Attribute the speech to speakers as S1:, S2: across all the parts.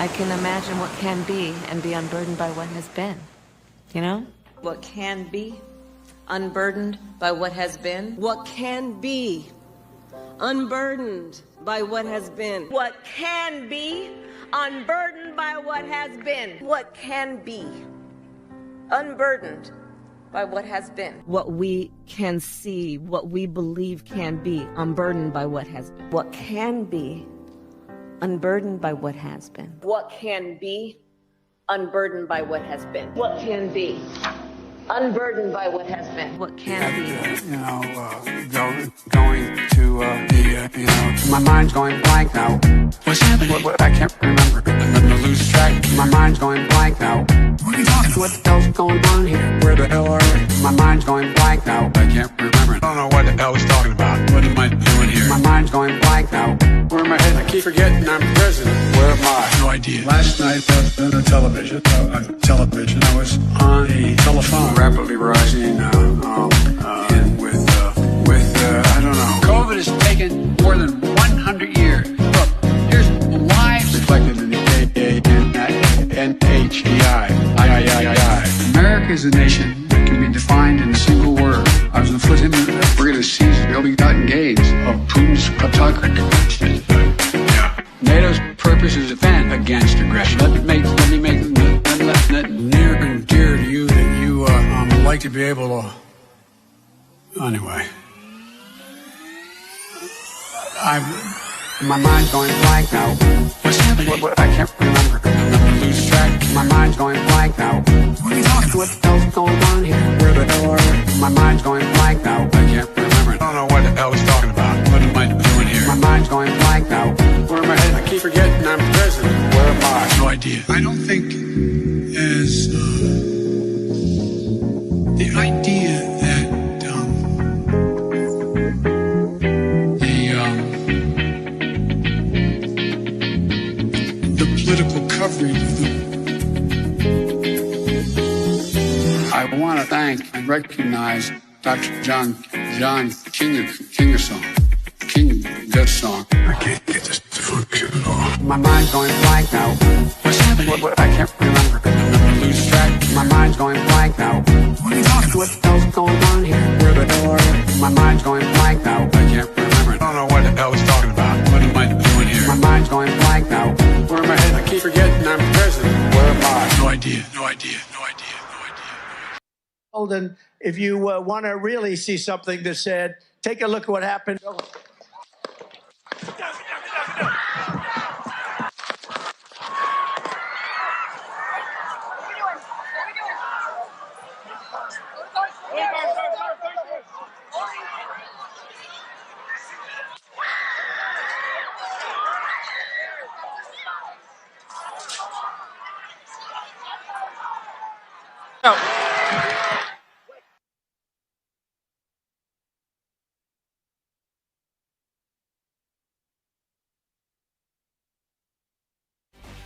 S1: I can imagine what can be and be unburdened by what has been. You know?
S2: What can be unburdened by what has been.
S3: What can be unburdened by what has been.
S2: What can be unburdened by what has been.
S3: What can be unburdened by what has been.
S1: What we can see, what we believe can be, unburdened by what has been. What can be unburdened by what has been.
S3: What can be unburdened by what has been.
S2: What can be unburdened by what has been.
S1: What can be.
S4: Going to my mind's going blank now. What's happening? What I can't remember. I'm gonna lose track. My mind's going blank now. What are you talking about? What the hell's going on here? Where the hell are we? My mind's going blank now. I can't remember. I don't know what the hell he's talking about. What am I doing here? My mind's going blank now. Where am I headed? I keep forgetting I'm president. Where am I? No idea. Last night on the television, I was on a telephone, rapidly rising, and with I don't know. COVID has taken more than 100 years. Look, here's lives reflected in the NHEI. America is a nation that can be defined in a single word. I was going to put him in the we're going to seize the ill-begotten gains of Putin's kleptocracy. Yeah. NATO's purpose is to defend against aggression. Let me make that near and dear to you that you would like to be able to. Anyway. My mind's going blank now. What's happening? What I can't remember. I'm gonna lose track. My mind's going blank now. What are you talking about? What the hell's going on here? Where the hell are we? My mind's going blank now. I can't remember. I don't know what the hell he's talking about. What am I doing here? My mind's going blank now. Where am I headed? I keep forgetting I'm president. Where am I? No idea. I don't think as the idea that political coverage of I want to thank and recognize Dr. John Kingersong. Good song. I can't get this to function at all. My mind's going blank now. What's happening? What I can't remember. I'm gonna lose track. My mind's going blank now. What are you talking about? What the hell's going on here? Where the hell are we? My mind's going blank now. I can't remember. I don't know what the hell he's talking about. What am I doing here? My mind's going blank now. Where am I headed? I keep forgetting I'm president. Where am I? No idea.
S5: And if you want to really see something that's said, take a look at what happened.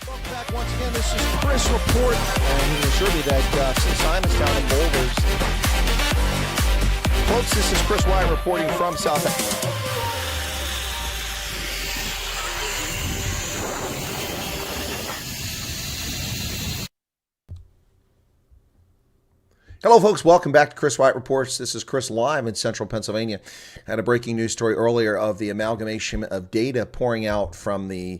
S6: Welcome back once again. This is Chris Report, and he assured me that St. Simon's down in Boulders. Folks, this is Chris Wyatt reporting from South Africa.
S7: Hello, folks. Welcome back to Chris Wyatt Reports. This is Chris live in central Pennsylvania. I had a breaking news story earlier of the amalgamation of data pouring out from the,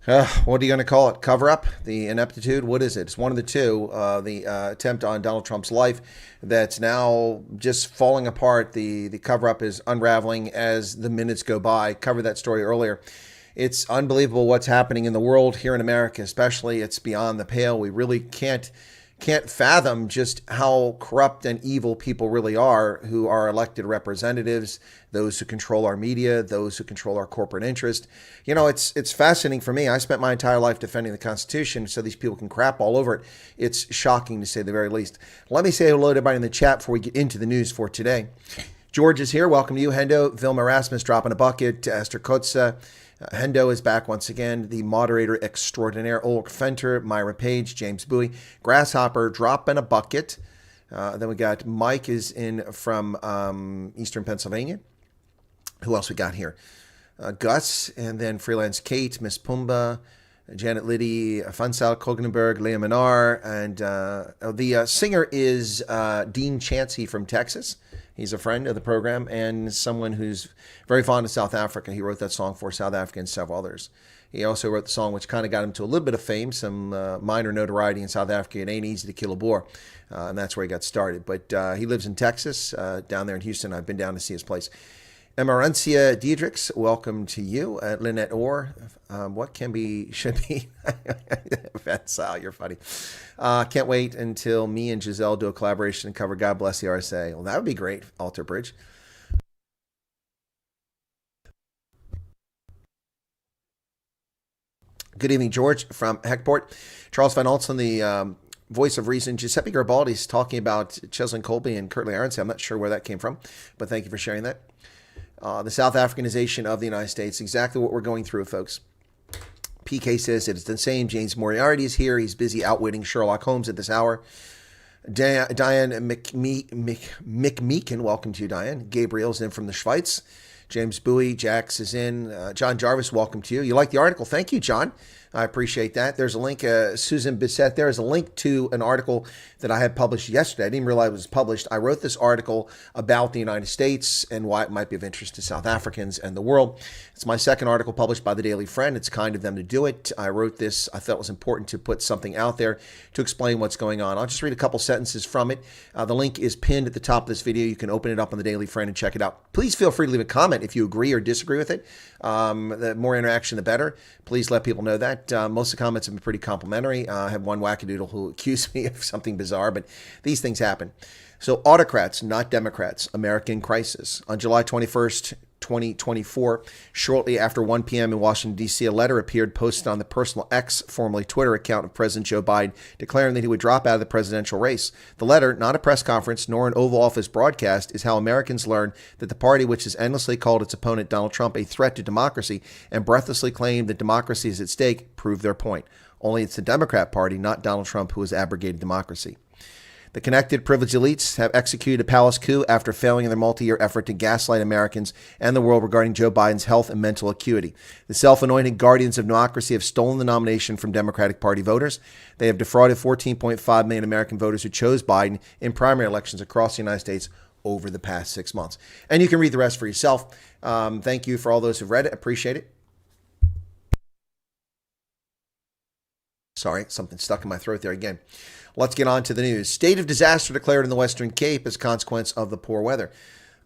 S7: what are you going to call it? Cover-up? The ineptitude? What is it? It's one of the two. The attempt on Donald Trump's life that's now just falling apart. The cover-up is unraveling as the minutes go by. Covered that story earlier. It's unbelievable what's happening in the world, here in America especially. It's beyond the pale. We really can't fathom just how corrupt and evil people really are who are elected representatives, those who control our media, those who control our corporate interest. You know, it's fascinating for me. I spent my entire life defending the Constitution so these people can crap all over it. It's shocking to say the very least. Let me say hello to everybody in the chat before we get into the news for today. George is here. Welcome to you, Hendo. Vilma Rasmus dropping a bucket. Esther Kotza. Hendo is back once again. The moderator extraordinaire, Ulrich Fenter, Myra Page, James Bowie, Grasshopper dropping a bucket. Then we got Mike is in from Eastern Pennsylvania. Who else we got here? Gus, and then Freelance Kate, Miss Pumba, Janet Liddy, Fansal Kogenberg, Leah Minar, and the singer is Dean Chancey from Texas. He's a friend of the program and someone who's very fond of South Africa. He wrote that song for South Africa and several others. He also wrote the song which kind of got him to a little bit of fame, some minor notoriety in South Africa. It ain't easy to kill a boer, and that's where he got started. But he lives in Texas, down there in Houston. I've been down to see his place. Emerencia Diedrichs, welcome to you. Lynette Orr, what can be, should be. Sal, you're funny. Can't wait until me and Giselle do a collaboration and cover God Bless the RSA. Well, that would be great, Alter Bridge. Good evening, George from Heckport. Charles Van Olsen, the voice of reason. Giuseppe Garibaldi is talking about Cheslin Colby and Curtly Ironside. I'm not sure where that came from, but thank you for sharing that. The South Africanization of the United States, exactly what we're going through, folks. PK says it is the same. James Moriarty is here. He's busy outwitting Sherlock Holmes at this hour. Diane McMeekin, welcome to you, Diane. Gabriel's in from the Schweiz. James Bowie, Jax is in. John Jarvis, welcome to you. You like the article? Thank you, John. I appreciate that. There's a link, Susan Bissett, there is a link to an article that I had published yesterday. I didn't realize it was published. I wrote this article about the United States and why it might be of interest to South Africans and the world. It's my second article published by the Daily Friend. It's kind of them to do it. I wrote this. I thought it was important to put something out there to explain what's going on. I'll just read a couple sentences from it. The link is pinned at the top of this video. You can open it up on the Daily Friend and check it out. Please feel free to leave a comment if you agree or disagree with it. The more interaction, the better. Please let people know that. Most of the comments have been pretty complimentary. I have one wackadoodle who accused me of something bizarre, but these things happen. So autocrats, not Democrats, American crisis. On July 21st, 2024, shortly after 1 p.m. in Washington, D.C., a letter appeared posted on the personal X, formerly Twitter account of President Joe Biden, declaring that he would drop out of the presidential race. The letter, not a press conference nor an Oval Office broadcast, is how Americans learn that the party which has endlessly called its opponent Donald Trump a threat to democracy and breathlessly claimed that democracy is at stake proved their point. Only it's the Democrat Party, not Donald Trump, who has abrogated democracy. The connected, privileged elites have executed a palace coup after failing in their multi-year effort to gaslight Americans and the world regarding Joe Biden's health and mental acuity. The self-anointed guardians of democracy have stolen the nomination from Democratic Party voters. They have defrauded 14.5 million American voters who chose Biden in primary elections across the United States over the past 6 months. And you can read the rest for yourself. Thank you for all those who've read it. Appreciate it. Sorry, something stuck in my throat there again. Let's get on to the news. State of disaster declared in the Western Cape as a consequence of the poor weather.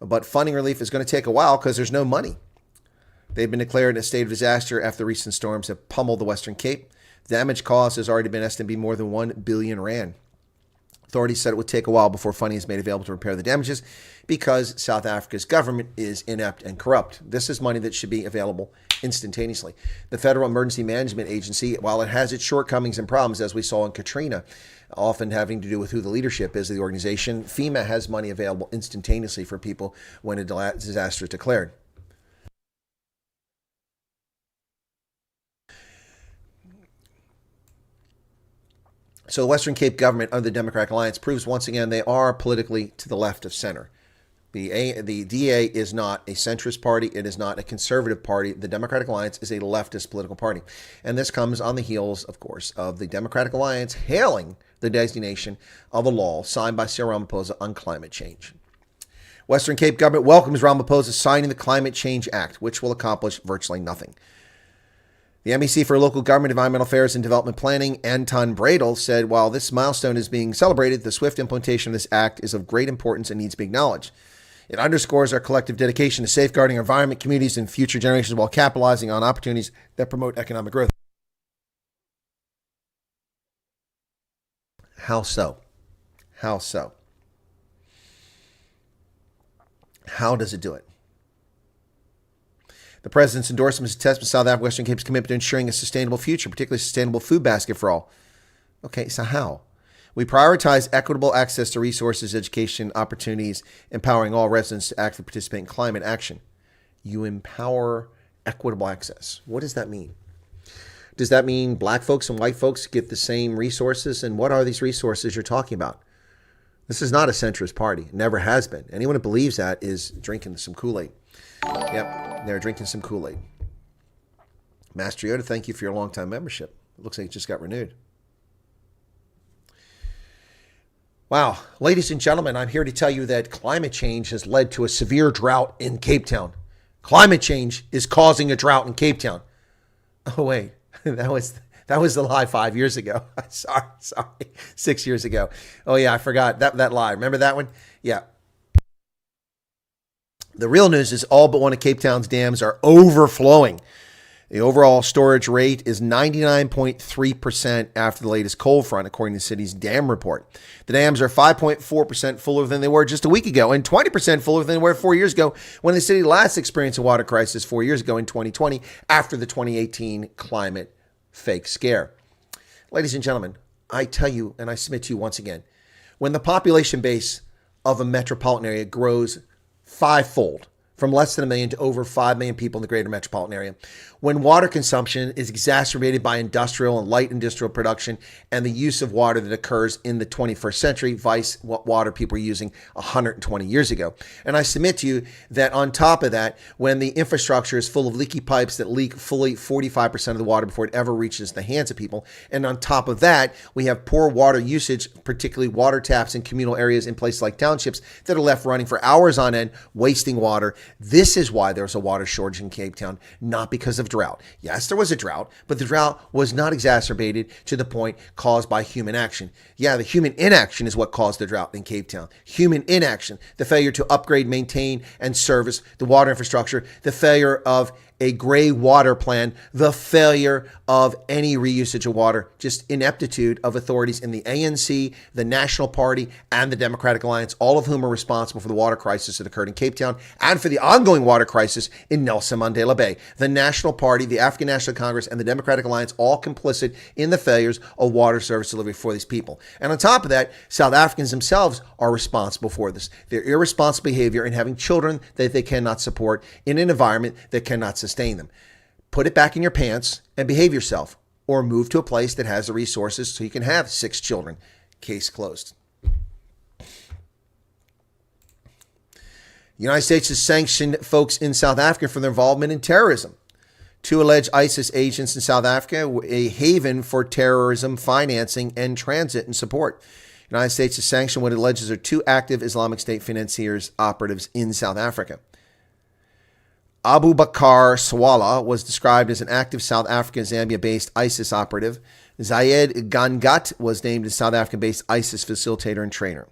S7: But funding relief is going to take a while because there's no money. They've been declared a state of disaster after recent storms have pummeled the Western Cape. The damage caused has already been estimated to be more than 1 billion rand. Authorities said it would take a while before funding is made available to repair the damages because South Africa's government is inept and corrupt. This is money that should be available instantaneously. The Federal Emergency Management Agency, while it has its shortcomings and problems, as we saw in Katrina, often having to do with who the leadership is of the organization, FEMA has money available instantaneously for people when a disaster is declared. So the Western Cape government under the Democratic Alliance proves once again they are politically to the left of center. The DA is not a centrist party. It is not a conservative party. The Democratic Alliance is a leftist political party. And this comes on the heels, of course, of the Democratic Alliance hailing the designation of a law signed by Cyril Ramaphosa on climate change. Western Cape government welcomes Ramaphosa signing the Climate Change Act, which will accomplish virtually nothing. The MEC for Local Government, Environmental Affairs and Development Planning, Anton Bradel, said while this milestone is being celebrated, the swift implementation of this act is of great importance and needs to be acknowledged. It underscores our collective dedication to safeguarding our environment, communities, and future generations while capitalizing on opportunities that promote economic growth. How so? How so? How does it do it? The president's endorsement is a testament to South Africa Western Cape's commitment to ensuring a sustainable future, particularly a sustainable food basket for all. Okay, so how? We prioritize equitable access to resources, education, opportunities, empowering all residents to actively participate in climate action. You empower equitable access. What does that mean? Does that mean black folks and white folks get the same resources? And what are these resources you're talking about? This is not a centrist party. It never has been. Anyone who believes that is drinking some Kool-Aid. Yep, they're drinking some Kool-Aid. Master Yoda, thank you for your long-time membership. It looks like it just got renewed. Wow. Ladies and gentlemen, I'm here to tell you that climate change has led to a severe drought in Cape Town. Climate change is causing a drought in Cape Town. Oh, wait. That was the lie 5 years ago. Sorry. 6 years ago. Oh, yeah, I forgot that lie. Remember that one? Yeah. The real news is all but one of Cape Town's dams are overflowing. The overall storage rate is 99.3% after the latest cold front, according to the city's dam report. The dams are 5.4% fuller than they were just a week ago and 20% fuller than they were 4 years ago when the city last experienced a water crisis 4 years ago in 2020 after the 2018 climate fake scare. Ladies and gentlemen, I tell you and I submit to you once again, when the population base of a metropolitan area grows fivefold, from less than 1 million to over 5 million people in the greater metropolitan area. When water consumption is exacerbated by industrial and light industrial production and the use of water that occurs in the 21st century, vice what water people were using 120 years ago. And I submit to you that on top of that, when the infrastructure is full of leaky pipes that leak fully 45% of the water before it ever reaches the hands of people, and on top of that, we have poor water usage, particularly water taps in communal areas in places like townships that are left running for hours on end, wasting water. This is why there's a water shortage in Cape Town, not because of drought. Yes, there was a drought, but the drought was not exacerbated to the point caused by human action. Yeah, the human inaction is what caused the drought in Cape Town. Human inaction, the failure to upgrade, maintain, and service the water infrastructure, the failure of a gray water plan, the failure of any reusage of water, just ineptitude of authorities in the ANC, the National Party, and the Democratic Alliance, all of whom are responsible for the water crisis that occurred in Cape Town and for the ongoing water crisis in Nelson Mandela Bay. The National Party, the African National Congress, and the Democratic Alliance all complicit in the failures of water service delivery for these people. And on top of that, South Africans themselves are responsible for this. Their irresponsible behavior in having children that they cannot support in an environment that cannot sustain them. Put it back in your pants and behave yourself, or move to a place that has the resources so you can have 6 children. Case closed. The United States has sanctioned folks in South Africa for their involvement in terrorism. 2 alleged ISIS agents in South Africa, a haven for terrorism financing and transit and support. The United States has sanctioned what it alleges are 2 active Islamic State financiers operatives in South Africa. Abu Bakr Swala was described as an active South African Zambia-based ISIS operative. Zayed Gangat was named as South African-based ISIS facilitator and trainer.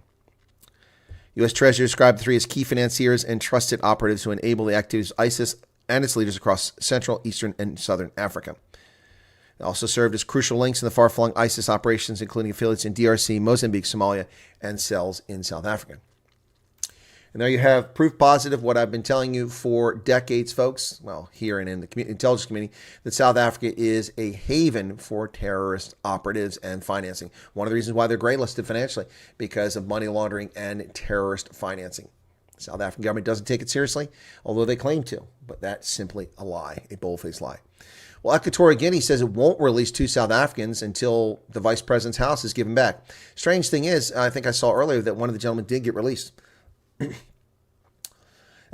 S7: U.S. Treasury described the 3 as key financiers and trusted operatives who enable the activities of ISIS and its leaders across Central, Eastern, and Southern Africa. They also served as crucial links in the far-flung ISIS operations, including affiliates in DRC, Mozambique, Somalia, and cells in South Africa. And there you have proof positive what I've been telling you for decades, folks, well, here and in the intelligence community, that South Africa is a haven for terrorist operatives and financing. One of the reasons why they're graylisted financially, because of money laundering and terrorist financing. The South African government doesn't take it seriously, although they claim to, but that's simply a lie, a bold-faced lie. Well, Equatorial Guinea says it won't release 2 South Africans until the vice president's house is given back. Strange thing is, I think I saw earlier that one of the gentlemen did get released.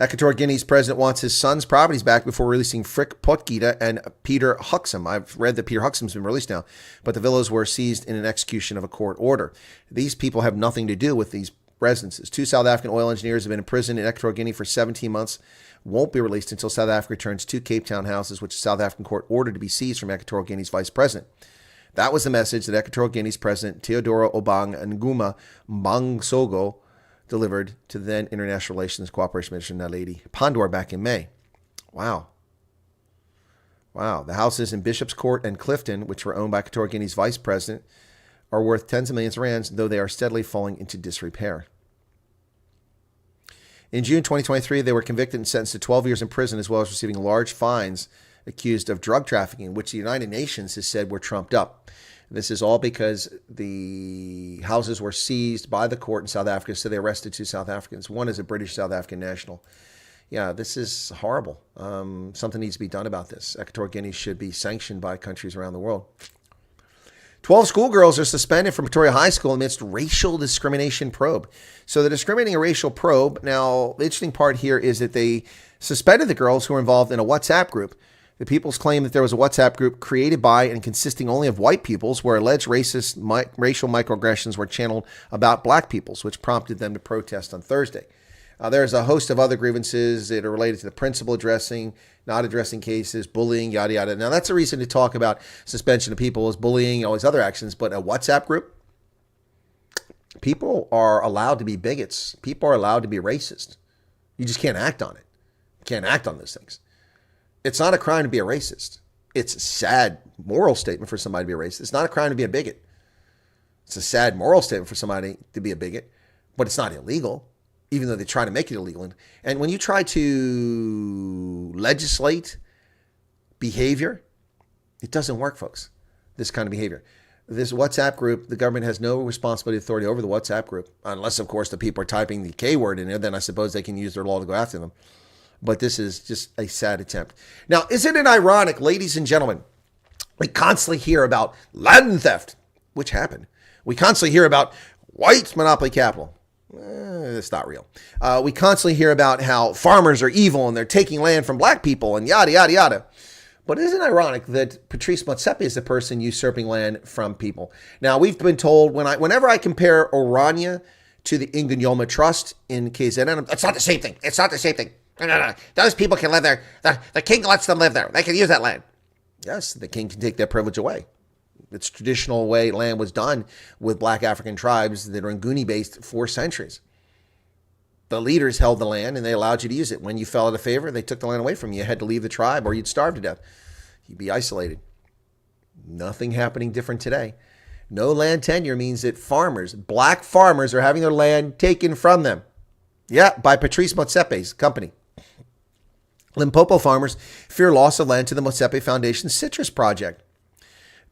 S7: Equatorial Guinea's president wants his son's properties back before releasing Frick Potgieter and Peter Huxham. I've read that Peter Huxham's been released now, but the villas were seized in an execution of a court order. These people have nothing to do with these residences. 2 South African oil engineers have been imprisoned in Equatorial Guinea for 17 months. Won't be released until South Africa returns 2 Cape Town houses, which the South African court ordered to be seized from Equatorial Guinea's vice president. That was the message that Equatorial Guinea's president, Teodoro Obang Nguma Mbangsogo, delivered to the then International Relations Cooperation Minister Naledi Pandor back in May. Wow. The houses in Bishop's Court and Clifton, which were owned by Equatorial Guinea's vice president, are worth tens of millions of rands, though they are steadily falling into disrepair. In June 2023, they were convicted and sentenced to 12 years in prison, as well as receiving large fines accused of drug trafficking, which the United Nations has said were trumped up. This is all because the houses were seized by the court in South Africa, so they arrested 2 South Africans. One is a British South African national. Yeah, this is horrible. Something needs to be done about this. Equatorial Guinea should be sanctioned by countries around the world. 12 schoolgirls are suspended from Pretoria High School amidst racial discrimination probe. So they're discriminating a racial probe. Now, the interesting part here is that they suspended the girls who were involved in a WhatsApp group The People's claim that there was a WhatsApp group created by and consisting only of white peoples where alleged racist racial microaggressions were channeled about black peoples, which prompted them to protest on Thursday. There's a host of other grievances that are related to the principal addressing, not addressing cases, bullying, yada, yada. Now, that's a reason to talk about suspension of people as bullying, all these other actions. But a WhatsApp group, people are allowed to be bigots. People are allowed to be racist. You just can't act on it. You can't act on those things. It's not a crime to be a racist. It's a sad moral statement for somebody to be a racist. It's not a crime to be a bigot. It's a sad moral statement for somebody to be a bigot, but it's not illegal, even though they try to make it illegal. And when you try to legislate behavior, it doesn't work, folks, this kind of behavior. This WhatsApp group, the government has no responsibility, authority over the WhatsApp group, unless, of course, the people are typing the K word in there. Then I suppose they can use their law to go after them. But this is just a sad attempt. Now, isn't it ironic, ladies and gentlemen, we constantly hear about land theft, which happened. We constantly hear about white monopoly capital. It's not real. We constantly hear about how farmers are evil and they're taking land from black people and yada, yada, yada. But isn't it ironic that Patrice Motsepe is the person usurping land from people? Now, we've been told whenever I compare Orania to the Inganyoma Trust in KZN, it's not the same thing. It's not the same thing. No. Those people can live there. The king lets them live there. They can use that land. Yes, the king can take that privilege away. It's traditional way land was done with black African tribes that are Nguni based for centuries. The leaders held the land and they allowed you to use it. When you fell out of favor, they took the land away from you. You had to leave the tribe or you'd starve to death. You'd be isolated. Nothing happening different today. No land tenure means that black farmers are having their land taken from them. Yeah, by Patrice Motsepe's company. Limpopo farmers fear loss of land to the Motsepe Foundation's citrus project.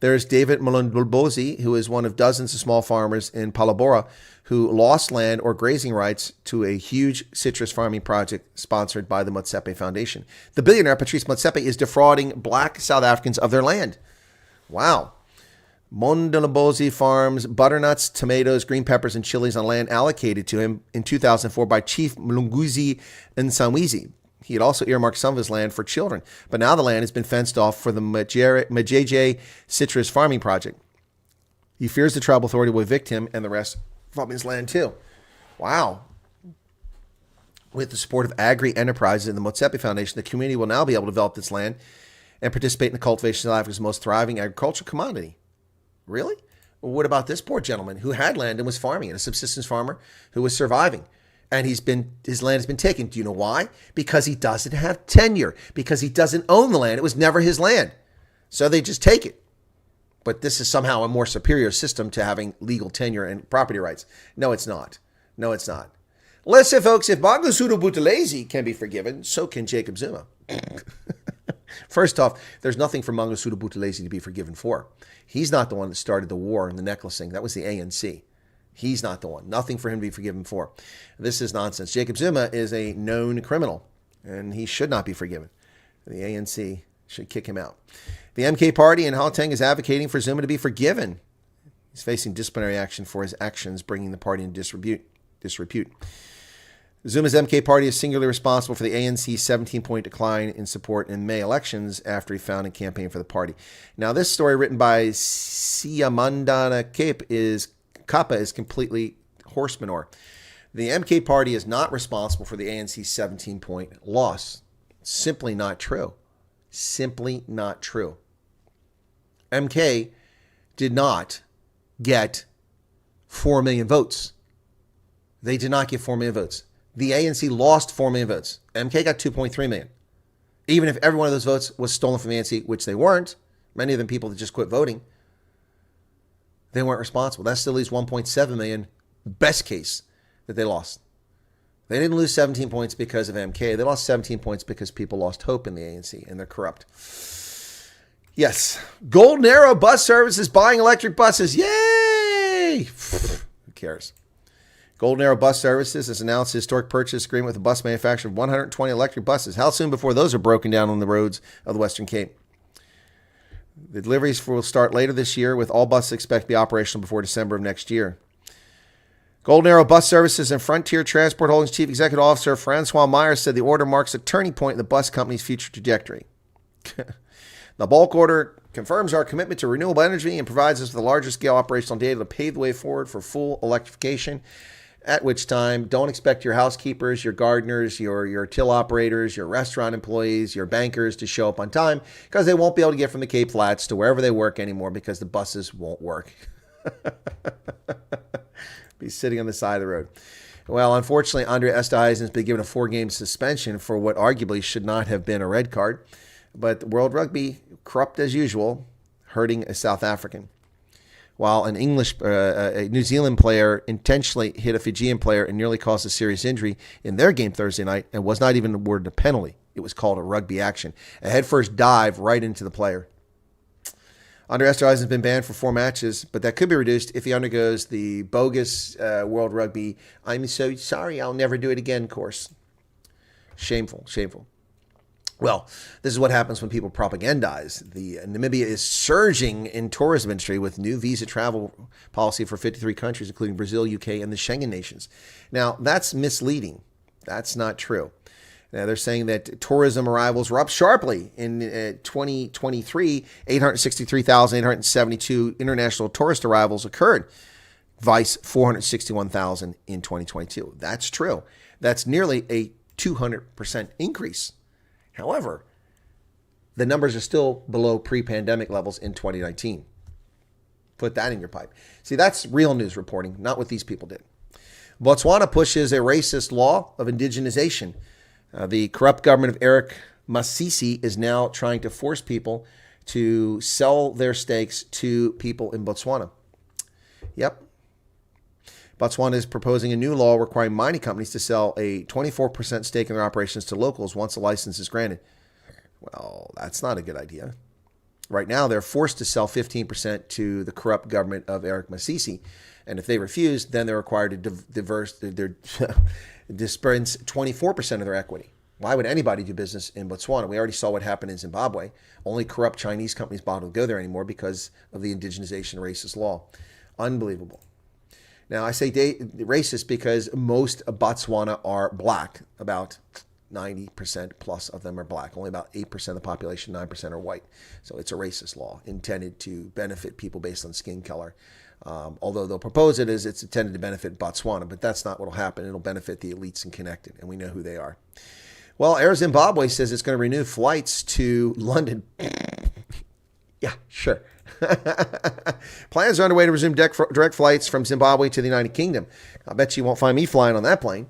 S7: There's David Mulondolbozi, who is one of dozens of small farmers in Palabora who lost land or grazing rights to a huge citrus farming project sponsored by the Motsepe Foundation. The billionaire Patrice Motsepe is defrauding black South Africans of their land. Wow. Mondolobozi farms butternuts, tomatoes, green peppers, and chilies on land allocated to him in 2004 by Chief Mlunguzi Nsamwizi. He had also earmarked some of his land for children, but now the land has been fenced off for the Majeje citrus farming project. He fears the tribal authority will evict him and the rest from his land too. Wow. With the support of agri enterprises and the Motsepe Foundation, the community will now be able to develop this land and participate in the cultivation of South Africa's most thriving agricultural commodity. Really? Well, what about this poor gentleman who had land and was farming it, a subsistence farmer who was surviving? And his land has been taken. Do you know why? Because he doesn't have tenure. Because he doesn't own the land. It was never his land. So they just take it. But this is somehow a more superior system to having legal tenure and property rights. No, it's not. No, it's not. Listen, folks, if Mangosuthu Buthelezi can be forgiven, so can Jacob Zuma. First off, there's nothing for Mangosuthu Buthelezi to be forgiven for. He's not the one that started the war and the necklacing. That was the ANC. He's not the one. Nothing for him to be forgiven for. This is nonsense. Jacob Zuma is a known criminal, and he should not be forgiven. The ANC should kick him out. The MK party in Gauteng is advocating for Zuma to be forgiven. He's facing disciplinary action for his actions, bringing the party into disrepute. Zuma's MK party is singularly responsible for the ANC's 17-point decline in support in May elections after he founded and campaigned for the party. Now, this story written by Siyamandana Kappa is completely horse manure. The MK party is not responsible for the ANC's 17-point loss. Simply not true. Simply not true. MK did not get 4 million votes. They did not get 4 million votes. The ANC lost 4 million votes. MK got 2.3 million. Even if every one of those votes was stolen from the ANC, which they weren't, many of them people that just quit voting, they weren't responsible. That still leaves 1.7 million, best case, that they lost. They didn't lose 17 points because of MK. They lost 17 points because people lost hope in the ANC, and they're corrupt. Yes. Golden Arrow Bus Service is buying electric buses. Yay! Who cares? Golden Arrow Bus Services has announced a historic purchase agreement with a bus manufacturer of 120 electric buses. How soon before those are broken down on the roads of the Western Cape? The deliveries will start later this year, with all buses expected to be operational before December of next year. Golden Arrow Bus Services and Frontier Transport Holdings Chief Executive Officer Francois Meyer said the order marks a turning point in the bus company's future trajectory. The bulk order confirms our commitment to renewable energy and provides us with the larger scale operational data to pave the way forward for full electrification, at which time don't expect your housekeepers, your gardeners, your till operators, your restaurant employees, your bankers to show up on time because they won't be able to get from the Cape Flats to wherever they work anymore because the buses won't work. Be sitting on the side of the road. Well, unfortunately, Andre Esterhuizen has been given a 4-game suspension for what arguably should not have been a red card. But World Rugby, corrupt as usual, hurting a South African. While an a New Zealand player intentionally hit a Fijian player and nearly caused a serious injury in their game Thursday night and was not even awarded a penalty. It was called a rugby action. A headfirst dive right into the player. Andre Esterhuizen has been banned for 4 matches, but that could be reduced if he undergoes the bogus World Rugby, I'm so sorry, I'll never do it again course. Shameful, shameful. Well, this is what happens when people propagandize. Namibia is surging in tourism industry with new visa travel policy for 53 countries, including Brazil, UK, and the Schengen nations. Now, that's misleading. That's not true. Now, they're saying that tourism arrivals were up sharply in 2023. 863,872 international tourist arrivals occurred, vice 461,000 in 2022. That's true. That's nearly a 200% increase. However, the numbers are still below pre-pandemic levels in 2019. Put that in your pipe. See, that's real news reporting, not what these people did. Botswana pushes a racist law of indigenization. The corrupt government of Eric Masisi is now trying to force people to sell their stakes to people in Botswana. Yep. Botswana is proposing a new law requiring mining companies to sell a 24% stake in their operations to locals once a license is granted. Well, that's not a good idea. Right now, they're forced to sell 15% to the corrupt government of Eric Masisi. And if they refuse, then they're required to disperse 24% of their equity. Why would anybody do business in Botswana? We already saw what happened in Zimbabwe. Only corrupt Chinese companies bother to go there anymore because of the indigenization racist law. Unbelievable. Now, I say racist because most of Botswana are black. About 90% plus of them are black. Only about 8% of the population, 9% are white. So it's a racist law intended to benefit people based on skin color. Although they'll propose it as it's intended to benefit Botswana, but that's not what will happen. It'll benefit the elites and connected, and we know who they are. Well, Air Zimbabwe says it's going to renew flights to London. Yeah, sure. Plans are underway to resume direct flights from Zimbabwe to the United Kingdom. I bet you won't find me flying on that plane.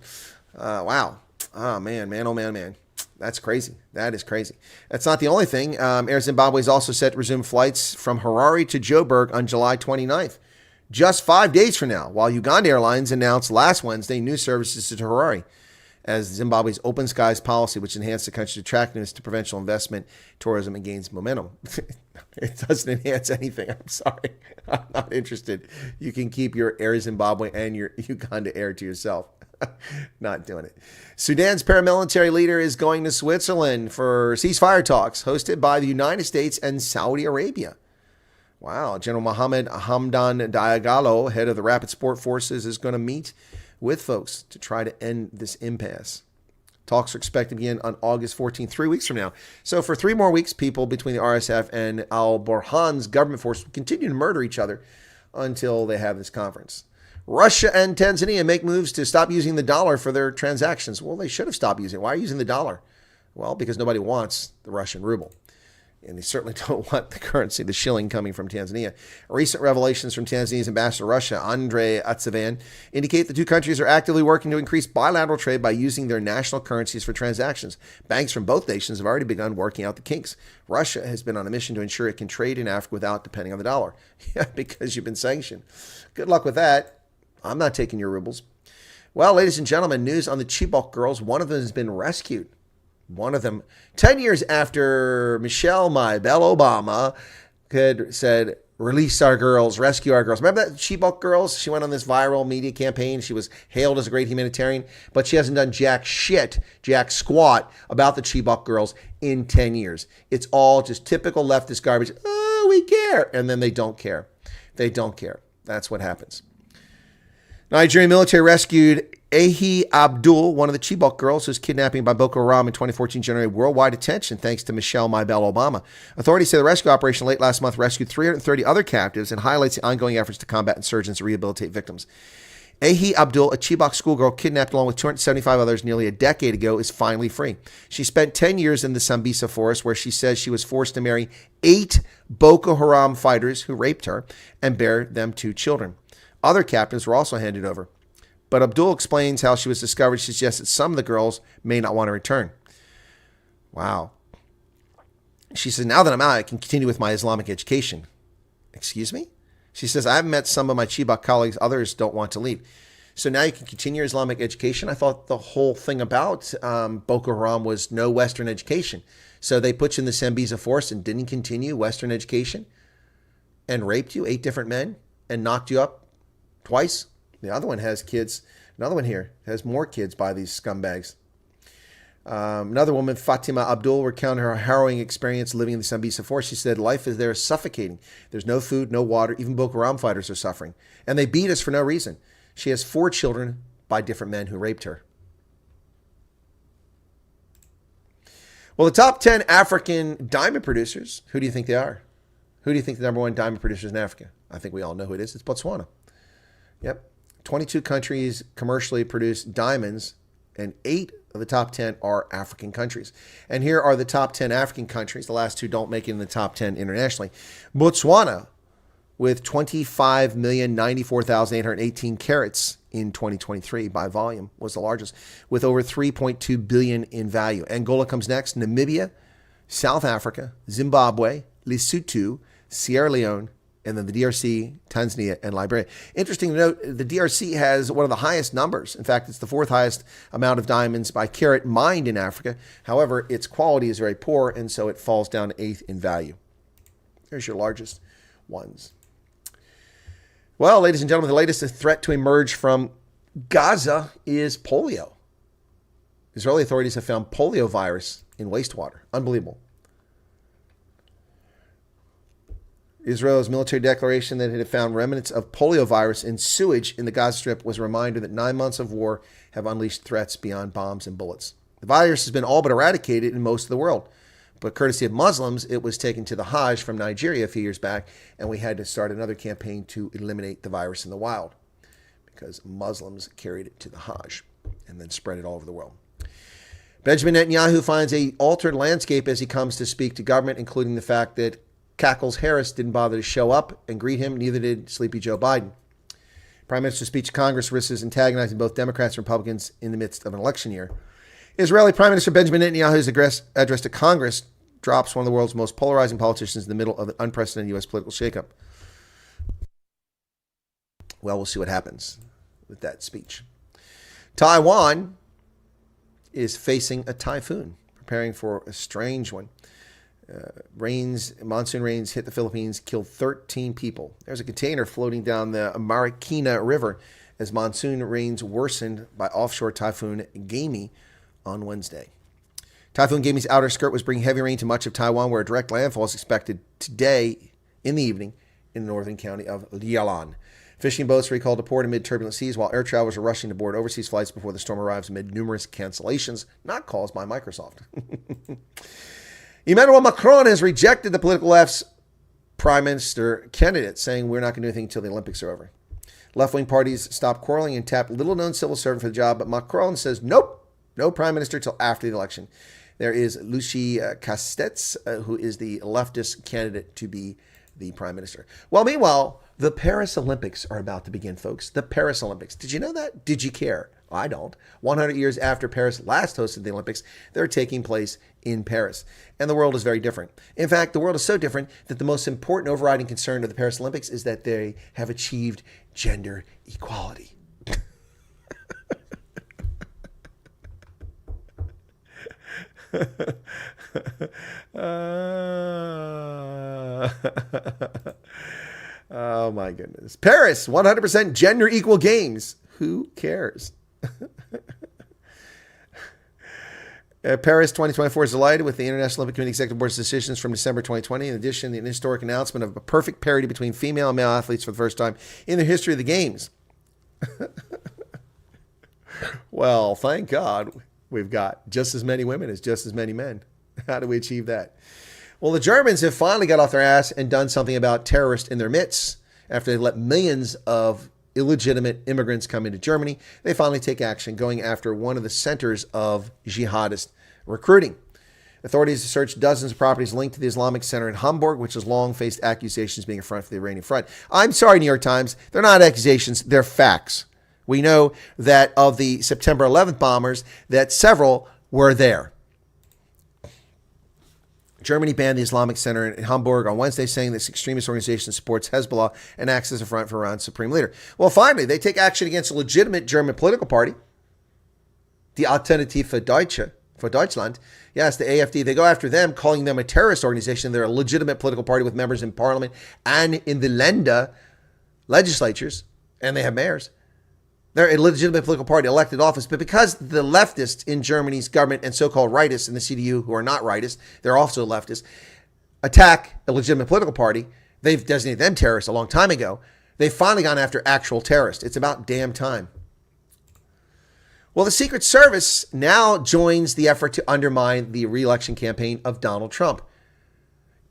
S7: Wow. Oh, man. That's crazy. That is crazy. That's not the only thing. Air Zimbabwe is also set to resume flights from Harare to Joburg on July 29th, just 5 days from now, while Uganda Airlines announced last Wednesday new services to Harare as Zimbabwe's open skies policy, which enhanced the country's attractiveness to provincial investment, tourism, and gains momentum. It doesn't enhance anything. I'm sorry. I'm not interested. You can keep your Air Zimbabwe and your Uganda Air to yourself. Not doing it. Sudan's paramilitary leader is going to Switzerland for ceasefire talks hosted by the United States and Saudi Arabia. Wow. General Mohammed Hamdan Dagalo, head of the Rapid Support Forces, is going to meet with folks to try to end this impasse. Talks are expected to begin on August 14th, 3 weeks from now. So for 3 more weeks, people between the RSF and al-Burhan's government force will continue to murder each other until they have this conference. Russia and Tanzania make moves to stop using the dollar for their transactions. Well, they should have stopped using it. Why are you using the dollar? Well, because nobody wants the Russian ruble. And they certainly don't want the currency, the shilling, coming from Tanzania. Recent revelations from Tanzania's ambassador to Russia, Andre Atsevan, indicate the two countries are actively working to increase bilateral trade by using their national currencies for transactions. Banks from both nations have already begun working out the kinks. Russia has been on a mission to ensure it can trade in Africa without depending on the dollar. Yeah, because you've been sanctioned. Good luck with that. I'm not taking your rubles. Well, ladies and gentlemen, news on the Chibok girls. One of them has been rescued. One of them, 10 years after Michelle, my belle Obama, said, release our girls, rescue our girls. Remember that Chibok girls? She went on this viral media campaign. She was hailed as a great humanitarian, but she hasn't done jack squat about the Chibok girls in 10 years. It's all just typical leftist garbage. Oh, we care. And then they don't care. They don't care. That's what happens. Nigerian military rescued Ahi Abdul, one of the Chibok girls whose kidnapping by Boko Haram in 2014 generated worldwide attention thanks to Michelle Mybelle Obama. Authorities say the rescue operation late last month rescued 330 other captives and highlights the ongoing efforts to combat insurgents and rehabilitate victims. Ahi Abdul, a Chibok schoolgirl kidnapped along with 275 others nearly a decade ago, is finally free. She spent 10 years in the Sambisa forest where she says she was forced to marry 8 Boko Haram fighters who raped her and bear them 2 children. Other captives were also handed over. But Abdul explains how she was discovered. She suggests that some of the girls may not want to return. Wow. She says, now that I'm out, I can continue with my Islamic education. Excuse me? She says, I've met some of my Chibok colleagues. Others don't want to leave. So now you can continue your Islamic education. I thought the whole thing about Boko Haram was no Western education. So they put you in the Sambisa force and didn't continue Western education and raped you, 8 different men, and knocked you up twice. The other one has kids. Another one here has more kids by these scumbags. Another woman, Fatima Abdul, recounted her harrowing experience living in the Sambisa forest. She said, life is there suffocating. There's no food, no water. Even Boko Haram fighters are suffering. And they beat us for no reason. She has 4 children by different men who raped her. Well, the top 10 African diamond producers, who do you think they are? Who do you think the number 1 diamond producers in Africa? I think we all know who it is. It's Botswana. Yep. 22 countries commercially produce diamonds, and 8 of the top 10 are African countries. And here are the top 10 African countries. The last 2 don't make it in the top 10 internationally. Botswana, with 25,094,818 carats in 2023 by volume, was the largest, with over 3.2 billion in value. Angola comes next. Namibia, South Africa, Zimbabwe, Lesotho, Sierra Leone, and then the DRC, Tanzania, and Liberia. Interesting to note, the DRC has one of the highest numbers. In fact, it's the 4th highest amount of diamonds by carat mined in Africa. However, its quality is very poor, and so it falls down to 8th in value. Here's your largest ones. Well, ladies and gentlemen, the latest threat to emerge from Gaza is polio. Israeli authorities have found polio virus in wastewater. Unbelievable. Israel's military declaration that it had found remnants of poliovirus in sewage in the Gaza Strip was a reminder that 9 months of war have unleashed threats beyond bombs and bullets. The virus has been all but eradicated in most of the world, but courtesy of Muslims, it was taken to the Hajj from Nigeria a few years back, and we had to start another campaign to eliminate the virus in the wild because Muslims carried it to the Hajj and then spread it all over the world. Benjamin Netanyahu finds an altered landscape as he comes to speak to government, including the fact that Cackles Harris didn't bother to show up and greet him. Neither did Sleepy Joe Biden. Prime Minister's speech to Congress risks antagonizing both Democrats and Republicans in the midst of an election year. Israeli Prime Minister Benjamin Netanyahu's address to Congress drops one of the world's most polarizing politicians in the middle of an unprecedented U.S. political shakeup. Well, we'll see what happens with that speech. Taiwan is facing a typhoon, preparing for a strange one. Monsoon rains hit the Philippines, killed 13 people. There's a container floating down the Marikina River as monsoon rains worsened by offshore typhoon Gami on Wednesday. Typhoon Gami's outer skirt was bringing heavy rain to much of Taiwan, where a direct landfall is expected today in the evening in the northern county of Lialan. Fishing boats were recalled to port amid turbulent seas, while air travelers are rushing to board overseas flights before the storm arrives amid numerous cancellations, not caused by Microsoft. Emmanuel Macron has rejected the political left's prime minister candidate, saying we're not going to do anything until the Olympics are over. Left-wing parties stopped quarreling and tapped little-known civil servant for the job, but Macron says nope, no prime minister till after the election. There is Lucie Castex, who is the leftist candidate to be the prime minister. Well, meanwhile, the Paris Olympics are about to begin, folks. The Paris Olympics. Did you know that? Did you care? I don't. 100 years after Paris last hosted the Olympics, they're taking place in Paris. And the world is very different. In fact, the world is so different that the most important overriding concern of the Paris Olympics is that they have achieved gender equality. Oh my goodness. Paris, 100% gender equal games. Who cares? Paris 2024 is delighted with the International Olympic Committee Executive Board's decisions from December 2020. In addition, the historic announcement of a perfect parity between female and male athletes for the first time in the history of the Games. Well, thank God we've got just as many women as just as many men. How do we achieve that? Well, the Germans have finally got off their ass and done something about terrorists in their midst. After they let millions of illegitimate immigrants come into Germany, they finally take action, going after one of the centers of jihadist recruiting. Authorities have searched dozens of properties linked to the Islamic Center in Hamburg, which has long faced accusations being a front for the Iranian front. I'm sorry, New York Times. They're not accusations. They're facts. We know that of the September 11th bombers, that several were there. Germany banned the Islamic Center in Hamburg on Wednesday, saying this extremist organization supports Hezbollah and acts as a front for Iran's supreme leader. Well, finally, they take action against a legitimate German political party, the Alternative for Deutschland. Yes, the AfD. They go after them, calling them a terrorist organization. They're a legitimate political party with members in parliament and in the Länder legislatures, and they have mayors. They're a legitimate political party, elected office. But because the leftists in Germany's government and so-called rightists in the CDU, who are not rightists, they're also leftists, attack a legitimate political party, they've designated them terrorists a long time ago. They've finally gone after actual terrorists. It's about damn time. Well, the Secret Service now joins the effort to undermine the re-election campaign of Donald Trump.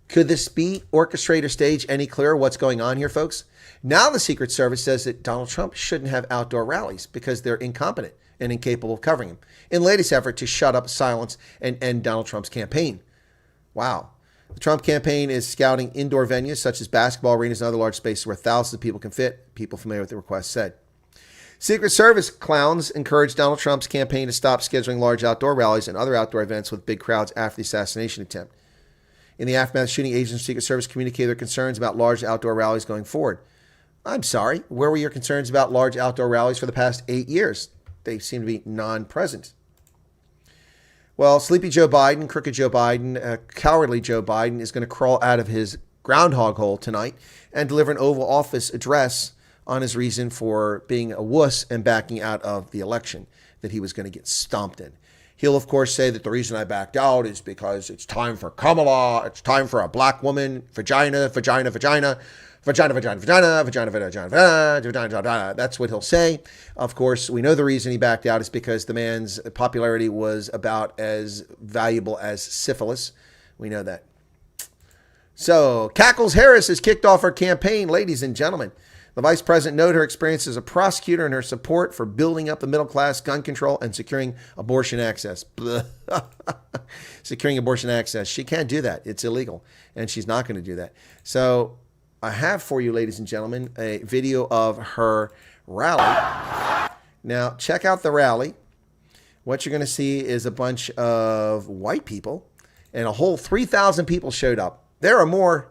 S7: Could this be orchestrated or staged any clearer what's going on here, folks? Now the Secret Service says that Donald Trump shouldn't have outdoor rallies because they're incompetent and incapable of covering him, in the latest effort to shut up, silence, and end Donald Trump's campaign. Wow. The Trump campaign is scouting indoor venues such as basketball arenas and other large spaces where thousands of people can fit, people familiar with the request said. Secret Service clowns encouraged Donald Trump's campaign to stop scheduling large outdoor rallies and other outdoor events with big crowds after the assassination attempt. In the aftermath of the shooting, agents of the Secret Service communicated their concerns about large outdoor rallies going forward. I'm sorry, where were your concerns about large outdoor rallies for the past 8 years? They seem to be non-present. Well, sleepy Joe Biden, crooked Joe Biden, cowardly Joe Biden is going to crawl out of his groundhog hole tonight and deliver an Oval Office address on his reason for being a wuss and backing out of the election, that he was going to get stomped in. He'll, of course, say that the reason I backed out is because it's time for Kamala, it's time for a black woman, vagina. That's what he'll say. Of course, we know the reason he backed out is because the man's popularity was about as valuable as syphilis. We know that. So, Cackles Harris has kicked off her campaign, ladies and gentlemen. The vice president noted her experience as a prosecutor and her support for building up the middle class, gun control, and securing abortion access. Securing abortion access. She can't do that. It's illegal. And she's not going to do that. So I have for you, ladies and gentlemen, a video of her rally. Now, check out the rally. What you're going to see is a bunch of white people, and a whole 3,000 people showed up. There are more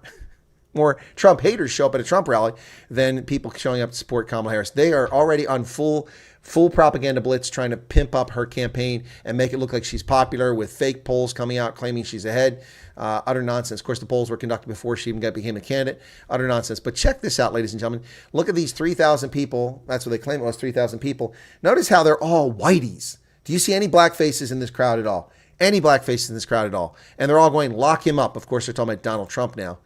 S7: Trump haters show up at a Trump rally than people showing up to support Kamala Harris. They are already on full propaganda blitz trying to pimp up her campaign and make it look like she's popular with fake polls coming out claiming she's ahead. Utter nonsense. Of course, the polls were conducted before she even became a candidate. Utter nonsense. But check this out, ladies and gentlemen. Look at these 3,000 people. That's what they claim it was, 3,000 people. Notice how they're all whiteys. Do you see any black faces in this crowd at all? Any black faces in this crowd at all? And they're all going, lock him up. Of course, they're talking about Donald Trump now.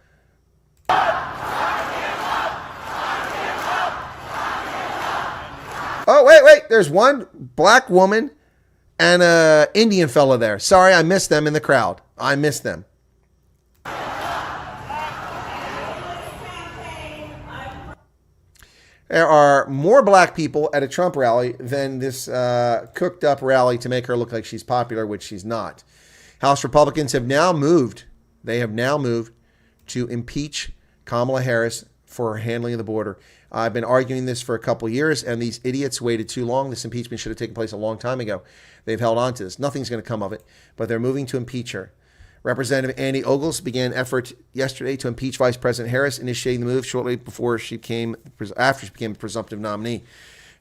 S7: Oh, wait. There's one black woman and an Indian fella there. Sorry, I missed them in the crowd. I missed them. There are more black people at a Trump rally than this cooked up rally to make her look like she's popular, which she's not. House Republicans have now moved. They have now moved to impeach Kamala Harris for her handling of the border. I've been arguing this for a couple years, and these idiots waited too long. This impeachment should have taken place a long time ago. They've held on to this. Nothing's going to come of it, but they're moving to impeach her. Representative Andy Ogles began effort yesterday to impeach Vice President Harris, initiating the move shortly after she became a presumptive nominee.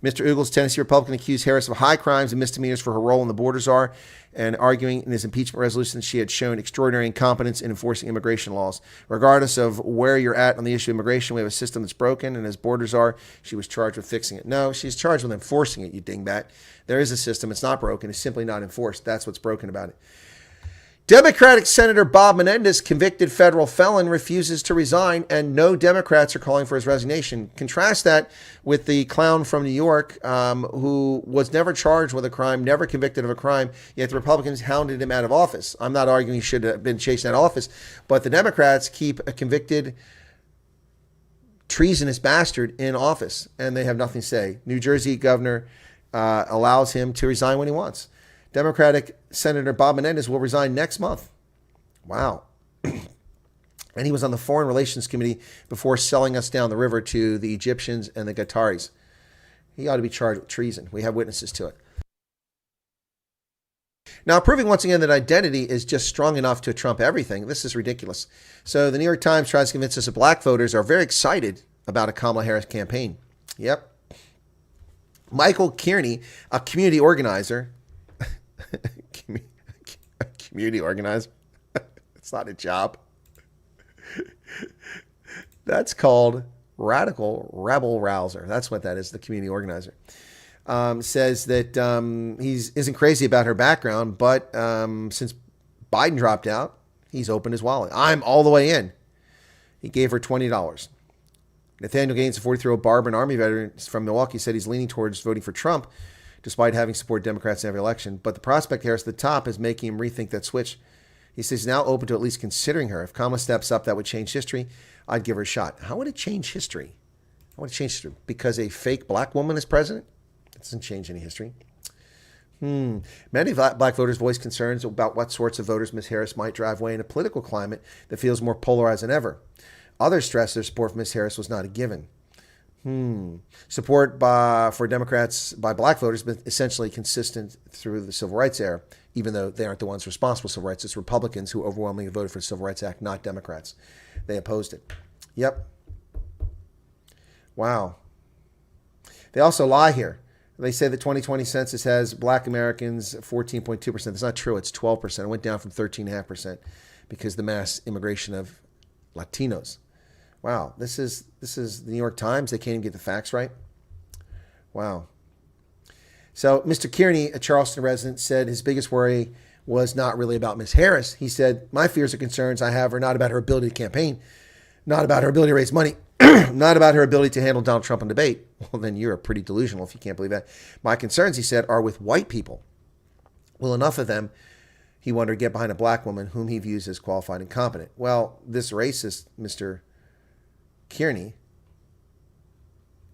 S7: Mr. Ogles, Tennessee Republican, accused Harris of high crimes and misdemeanors for her role in the border czar, and arguing in his impeachment resolution that she had shown extraordinary incompetence in enforcing immigration laws. Regardless of where you're at on the issue of immigration, we have a system that's broken, and as border czar, she was charged with fixing it. No, she's charged with enforcing it, you dingbat. There is a system. It's not broken. It's simply not enforced. That's what's broken about it. Democratic Senator Bob Menendez, convicted federal felon, refuses to resign, and no Democrats are calling for his resignation. Contrast that with the clown from New York who was never charged with a crime, never convicted of a crime, yet the Republicans hounded him out of office. I'm not arguing he should have been chased out of office, but the Democrats keep a convicted treasonous bastard in office, and they have nothing to say. New Jersey governor allows him to resign when he wants. Democratic Senator Bob Menendez will resign next month. Wow. And he was on the Foreign Relations Committee before selling us down the river to the Egyptians and the Qataris. He ought to be charged with treason. We have witnesses to it. Now, proving once again that identity is just strong enough to trump everything, this is ridiculous. So the New York Times tries to convince us that black voters are very excited about a Kamala Harris campaign. Yep. Michael Kearney, a community organizer, community organizer. It's not a job. That's called radical rebel rouser. That's what that is, the community organizer. Says that he isn't crazy about her background, but since Biden dropped out, he's opened his wallet. I'm all the way in. He gave her $20. Nathaniel Gaines, a 43-year-old barber and Army veteran from Milwaukee, said he's leaning towards voting for Trump, despite having supported Democrats in every election. But the prospect Harris at the top is making him rethink that switch. He says he's now open to at least considering her. If Kamala steps up, that would change history. I'd give her a shot. How would it change history? How would it change history? Because a fake black woman is president? It doesn't change any history. Many black voters voiced concerns about what sorts of voters Ms. Harris might drive away in a political climate that feels more polarized than ever. Others stressed their support for Ms. Harris was not a given. Support for Democrats by black voters has been essentially consistent through the Civil Rights era, even though they aren't the ones responsible for civil rights. It's Republicans who overwhelmingly voted for the Civil Rights Act, not Democrats. They opposed it. Yep. Wow. They also lie here. They say the 2020 census has black Americans 14.2%. That's not true. It's 12%. It went down from 13.5% because of the mass immigration of Latinos. Wow, this is the New York Times. They can't even get the facts right. Wow. So Mr. Kearney, a Charleston resident, said his biggest worry was not really about Ms. Harris. He said, my fears or concerns I have are not about her ability to campaign, not about her ability to raise money, not about her ability to handle Donald Trump in debate. Well, then you're pretty delusional if you can't believe that. My concerns, he said, are with white people. Will enough of them, he wondered, get behind a black woman whom he views as qualified and competent? Well, this racist, Mr. Kearney,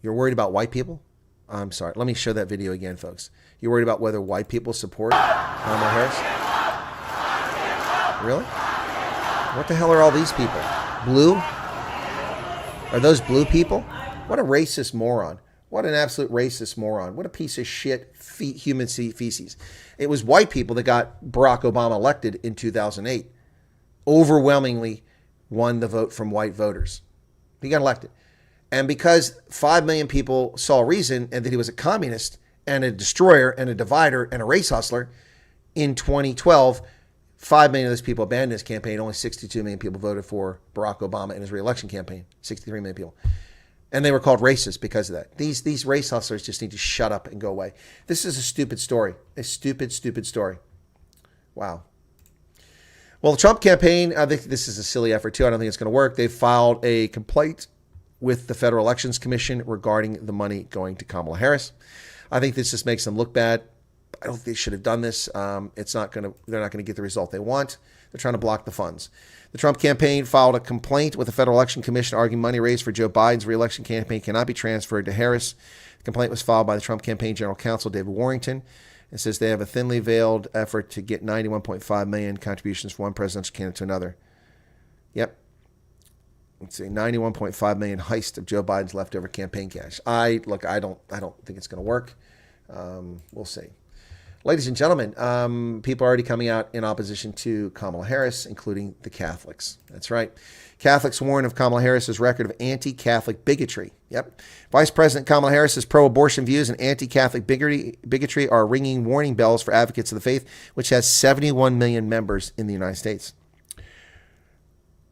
S7: you're worried about white people? I'm sorry. Let me show that video again, folks. You're worried about whether white people support Kamala Harris? Really? What the hell are all these people? Blue? Are those blue people? What a racist moron. What an absolute racist moron. What a piece of shit human feces. It was white people that got Barack Obama elected in 2008. Overwhelmingly won the vote from white voters. He got elected. And because 5 million people saw reason and that he was a communist and a destroyer and a divider and a race hustler, in 2012, 5 million of those people abandoned his campaign. Only 62 million people voted for Barack Obama in his re-election campaign. 63 million people. And they were called racist because of that. These race hustlers just need to shut up and go away. This is a stupid story. A stupid, stupid story. Wow. Well, the Trump campaign, I think this is a silly effort too. I don't think it's going to work. They've filed a complaint with the Federal Elections Commission regarding the money going to Kamala Harris. I think this just makes them look bad. I don't think they should have done this. They're not going to get the result they want. They're trying to block the funds. The Trump campaign filed a complaint with the Federal Election Commission arguing money raised for Joe Biden's re-election campaign cannot be transferred to Harris. The complaint was filed by the Trump campaign general counsel, David Warrington. It says they have a thinly veiled effort to get $91.5 million contributions from one presidential candidate to another. Yep. Let's see, $91.5 million heist of Joe Biden's leftover campaign cash. I don't think it's going to work. We'll see. Ladies and gentlemen, people are already coming out in opposition to Kamala Harris, including the Catholics. That's right. Catholics warn of Kamala Harris's record of anti-Catholic bigotry. Yep. Vice President Kamala Harris's pro-abortion views and anti-Catholic bigotry are ringing warning bells for advocates of the faith, which has 71 million members in the United States.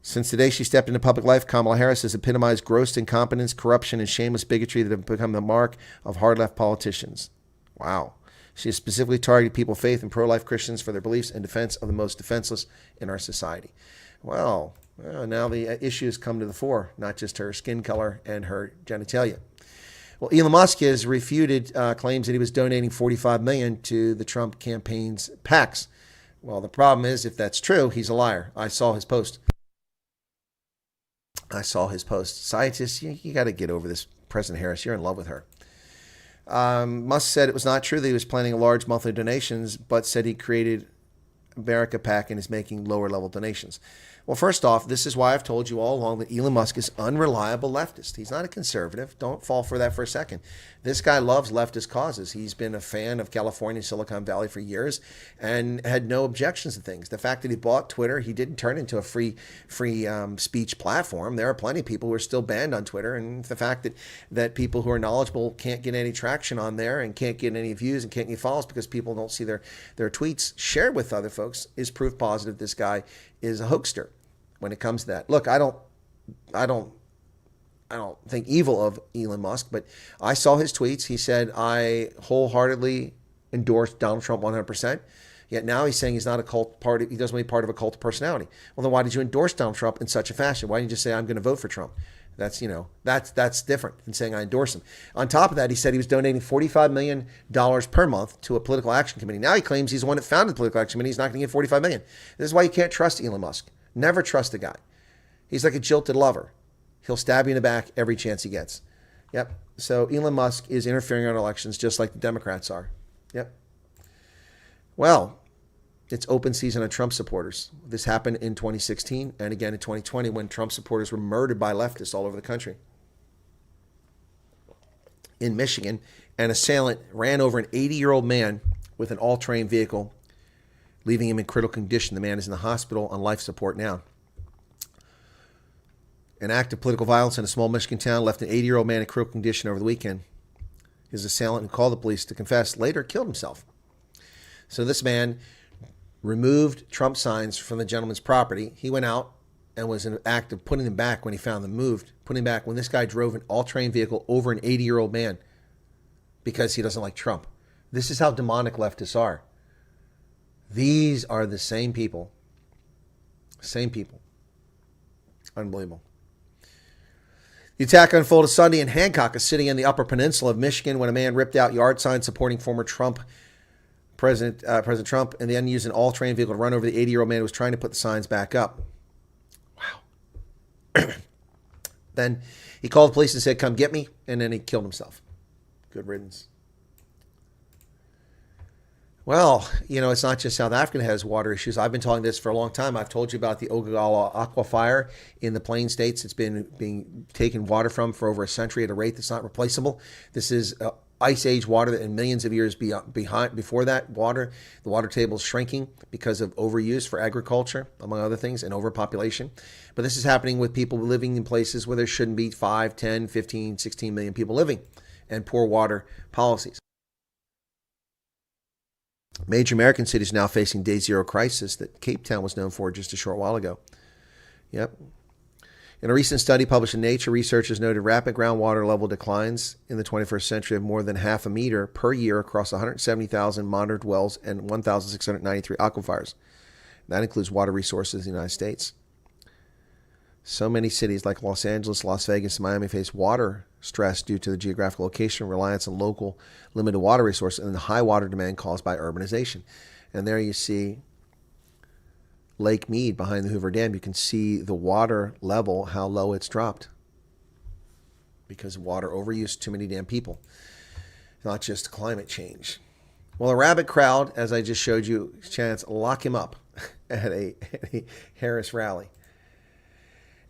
S7: Since the day she stepped into public life, Kamala Harris has epitomized gross incompetence, corruption, and shameless bigotry that have become the mark of hard-left politicians. Wow. She has specifically targeted people of faith and pro-life Christians for their beliefs in defense of the most defenseless in our society. Well, now the issue has come to the fore, not just her skin color and her genitalia. Well, Elon Musk has refuted claims that he was donating $45 million to the Trump campaign's PACs. Well, the problem is, if that's true, he's a liar. I saw his post. Scientists, you got to get over this. President Harris, you're in love with her. Musk said it was not true that he was planning large monthly donations, but said he created America PAC and is making lower-level donations. Well, first off, this is why I've told you all along that Elon Musk is unreliable leftist. He's not a conservative. Don't fall for that for a second. This guy loves leftist causes. He's been a fan of California, Silicon Valley for years and had no objections to things. The fact that he bought Twitter, he didn't turn it into a free speech platform. There are plenty of people who are still banned on Twitter. And the fact that people who are knowledgeable can't get any traction on there and can't get any views and can't get follows because people don't see their tweets shared with other folks is proof positive this guy is a hoaxer. When it comes to that, look, I don't think evil of Elon Musk, but I saw his tweets. He said, I wholeheartedly endorse Donald Trump 100%. Yet now he's saying he's not a cult party. He doesn't want to be part of a cult of personality. Well, then why did you endorse Donald Trump in such a fashion? Why didn't you just say, I'm going to vote for Trump? That's different than saying I endorse him. On top of that, he said he was donating $45 million per month to a political action committee. Now he claims he's the one that founded the political action committee. He's not going to get $45 million. This is why you can't trust Elon Musk. Never trust a guy. He's like a jilted lover. He'll stab you in the back every chance he gets. Yep. So Elon Musk is interfering in elections just like the Democrats are. Yep. Well, it's open season on Trump supporters. This happened in 2016 and again in 2020 when Trump supporters were murdered by leftists all over the country. In Michigan, an assailant ran over an 80-year-old man with an all-terrain vehicle, leaving him in critical condition. The man is in the hospital on life support now. An act of political violence in a small Michigan town left an 80-year-old man in critical condition over the weekend. His assailant, who called the police to confess, later killed himself. So this man removed Trump signs from the gentleman's property. He went out and was in an act of putting them back when he found them moved, putting them back when this guy drove an all-terrain vehicle over an 80-year-old man because he doesn't like Trump. This is how demonic leftists are. These are the same people. Same people. Unbelievable. The attack unfolded Sunday in Hancock, a city in the Upper Peninsula of Michigan, when a man ripped out yard signs supporting former President Trump, and then used an all-terrain vehicle to run over the 80-year-old man who was trying to put the signs back up. Wow. Then he called the police and said, come get me, and then he killed himself. Good riddance. Well, it's not just South Africa that has water issues. I've been talking this for a long time. I've told you about the Ogallala aquifer in the Plain States. It's been being taken water from for over a century at a rate that's not replaceable. This is ice age water that in millions of years before that water, the water table is shrinking because of overuse for agriculture, among other things, and overpopulation. But this is happening with people living in places where there shouldn't be 5, 10, 15, 16 million people living, and poor water policies. Major American cities are now facing day zero crisis that Cape Town was known for just a short while ago. Yep. In a recent study published in Nature, researchers noted rapid groundwater level declines in the 21st century of more than half a meter per year across 170,000 monitored wells and 1,693 aquifers. That includes water resources in the United States. So many cities like Los Angeles, Las Vegas, and Miami face water stress due to the geographical location, reliance on local limited water resources, and the high water demand caused by urbanization. And there you see Lake Mead behind the Hoover Dam. You can see the water level, how low it's dropped because of water overuse, too many damn people, not just climate change. Well, a rabid crowd, as I just showed you, chants, lock him up at a Harris rally.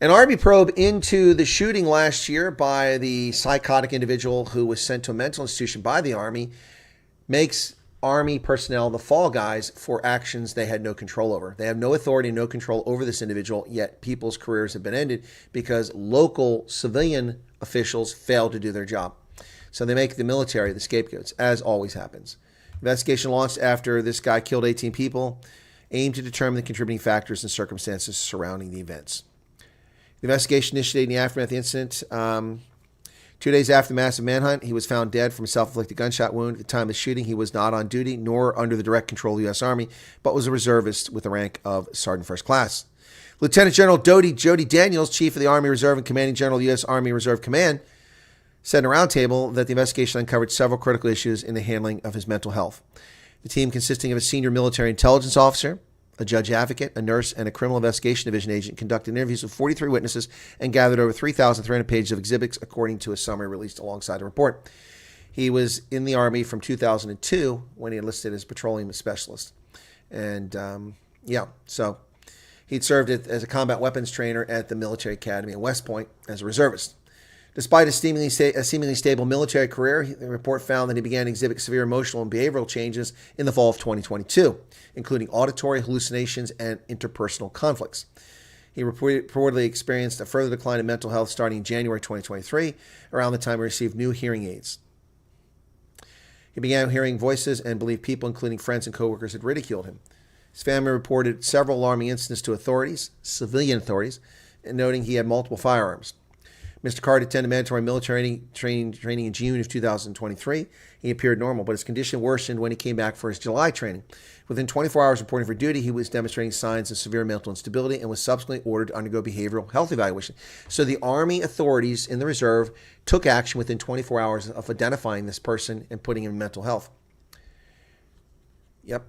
S7: An Army probe into the shooting last year by the psychotic individual who was sent to a mental institution by the Army makes Army personnel the fall guys for actions they had no control over. They have no authority, no control over this individual, yet people's careers have been ended because local civilian officials failed to do their job. So they make the military the scapegoats, as always happens. Investigation launched after this guy killed 18 people, aimed to determine the contributing factors and circumstances surrounding the events. The investigation initiated in the aftermath of the incident 2 days after the massive manhunt, he was found dead from a self-inflicted gunshot wound. At the time of the shooting, he was not on duty nor under the direct control of the U.S. Army, but was a reservist with the rank of Sergeant First Class. Lieutenant General Jody Daniels, Chief of the Army Reserve and Commanding General of the U.S. Army Reserve Command, said in a roundtable that the investigation uncovered several critical issues in the handling of his mental health. The team, consisting of a senior military intelligence officer, a judge advocate, a nurse, and a criminal investigation division agent, conducted interviews with 43 witnesses and gathered over 3,300 pages of exhibits, according to a summary released alongside the report. He was in the Army from 2002 when he enlisted as petroleum specialist. And, so he'd served as a combat weapons trainer at the military academy at West Point as a reservist. Despite a seemingly stable military career, the report found that he began to exhibit severe emotional and behavioral changes in the fall of 2022, including auditory hallucinations and interpersonal conflicts. He reportedly experienced a further decline in mental health starting in January 2023, around the time he received new hearing aids. He began hearing voices and believed people, including friends and coworkers, had ridiculed him. His family reported several alarming incidents to authorities, civilian authorities, and noting he had multiple firearms. Mr. Card attended mandatory military training in June of 2023. He appeared normal, but his condition worsened when he came back for his July training. Within 24 hours of reporting for duty, he was demonstrating signs of severe mental instability and was subsequently ordered to undergo behavioral health evaluation. So the Army authorities in the reserve took action within 24 hours of identifying this person and putting him in mental health. Yep.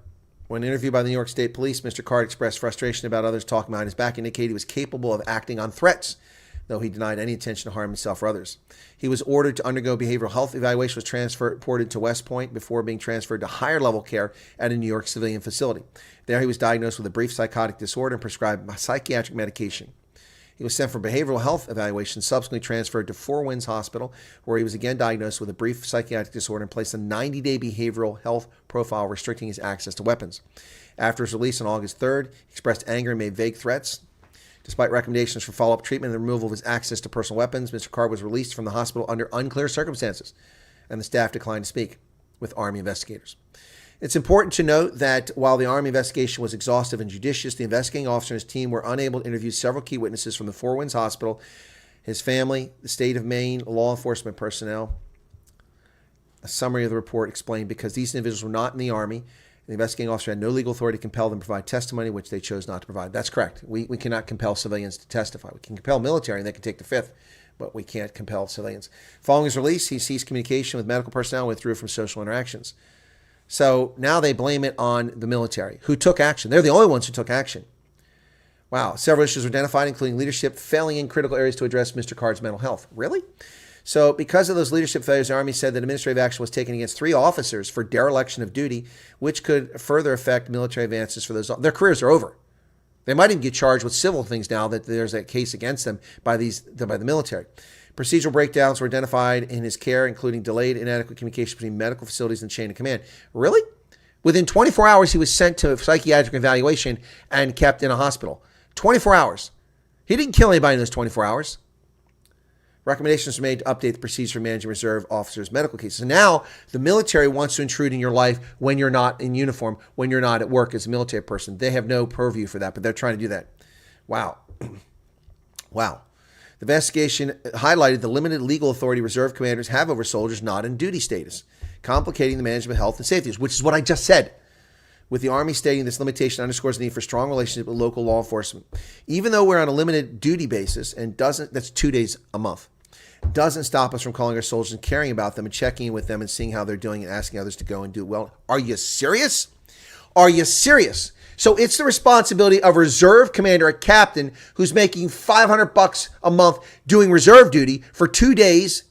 S7: When interviewed by the New York State Police, Mr. Card expressed frustration about others talking behind his back, indicated he was capable of acting on threats, though he denied any intention to harm himself or others. He was ordered to undergo behavioral health evaluation, was transported to West Point before being transferred to higher level care at a New York civilian facility. There he was diagnosed with a brief psychotic disorder and prescribed psychiatric medication. He was sent for behavioral health evaluation, subsequently transferred to Four Winds Hospital, where he was again diagnosed with a brief psychiatric disorder and placed a 90-day behavioral health profile restricting his access to weapons. After his release on August 3rd, he expressed anger and made vague threats. Despite recommendations for follow-up treatment and the removal of his access to personal weapons, Mr. Card was released from the hospital under unclear circumstances, and the staff declined to speak with Army investigators. It's important to note that while the Army investigation was exhaustive and judicious, the investigating officer and his team were unable to interview several key witnesses from the Four Winds Hospital, his family, the state of Maine, law enforcement personnel. A summary of the report explained because these individuals were not in the Army, the investigating officer had no legal authority to compel them to provide testimony, which they chose not to provide. That's correct. We cannot compel civilians to testify. We can compel military, and they can take the fifth, but we can't compel civilians. Following his release, he ceased communication with medical personnel and withdrew from social interactions. So now they blame it on the military, who took action. They're the only ones who took action. Wow. Several issues were identified, including leadership failing in critical areas to address Mr. Card's mental health. Really? So because of those leadership failures, the Army said that administrative action was taken against 3 officers for dereliction of duty, which could further affect military advances for those. Their careers are over. They might even get charged with civil things now that there's a case against them by the military. Procedural breakdowns were identified in his care, including delayed inadequate communication between medical facilities and chain of command. Really? Within 24 hours, he was sent to psychiatric evaluation and kept in a hospital. 24 hours. He didn't kill anybody in those 24 hours. Recommendations were made to update the procedures for managing reserve officers' medical cases. And now the military wants to intrude in your life when you're not in uniform, when you're not at work as a military person. They have no purview for that, but they're trying to do that. Wow. Wow. The investigation highlighted the limited legal authority reserve commanders have over soldiers not in duty status, complicating the management of health and safety, which is what I just said. With the Army stating this limitation underscores the need for strong relationship with local law enforcement. Even though we're on a limited duty basis and that's 2 days a month, doesn't stop us from calling our soldiers and caring about them and checking in with them and seeing how they're doing and asking others to go and do well. Are you serious? Are you serious? So it's the responsibility of a reserve commander, a captain who's making $500 a month doing reserve duty for 2 days,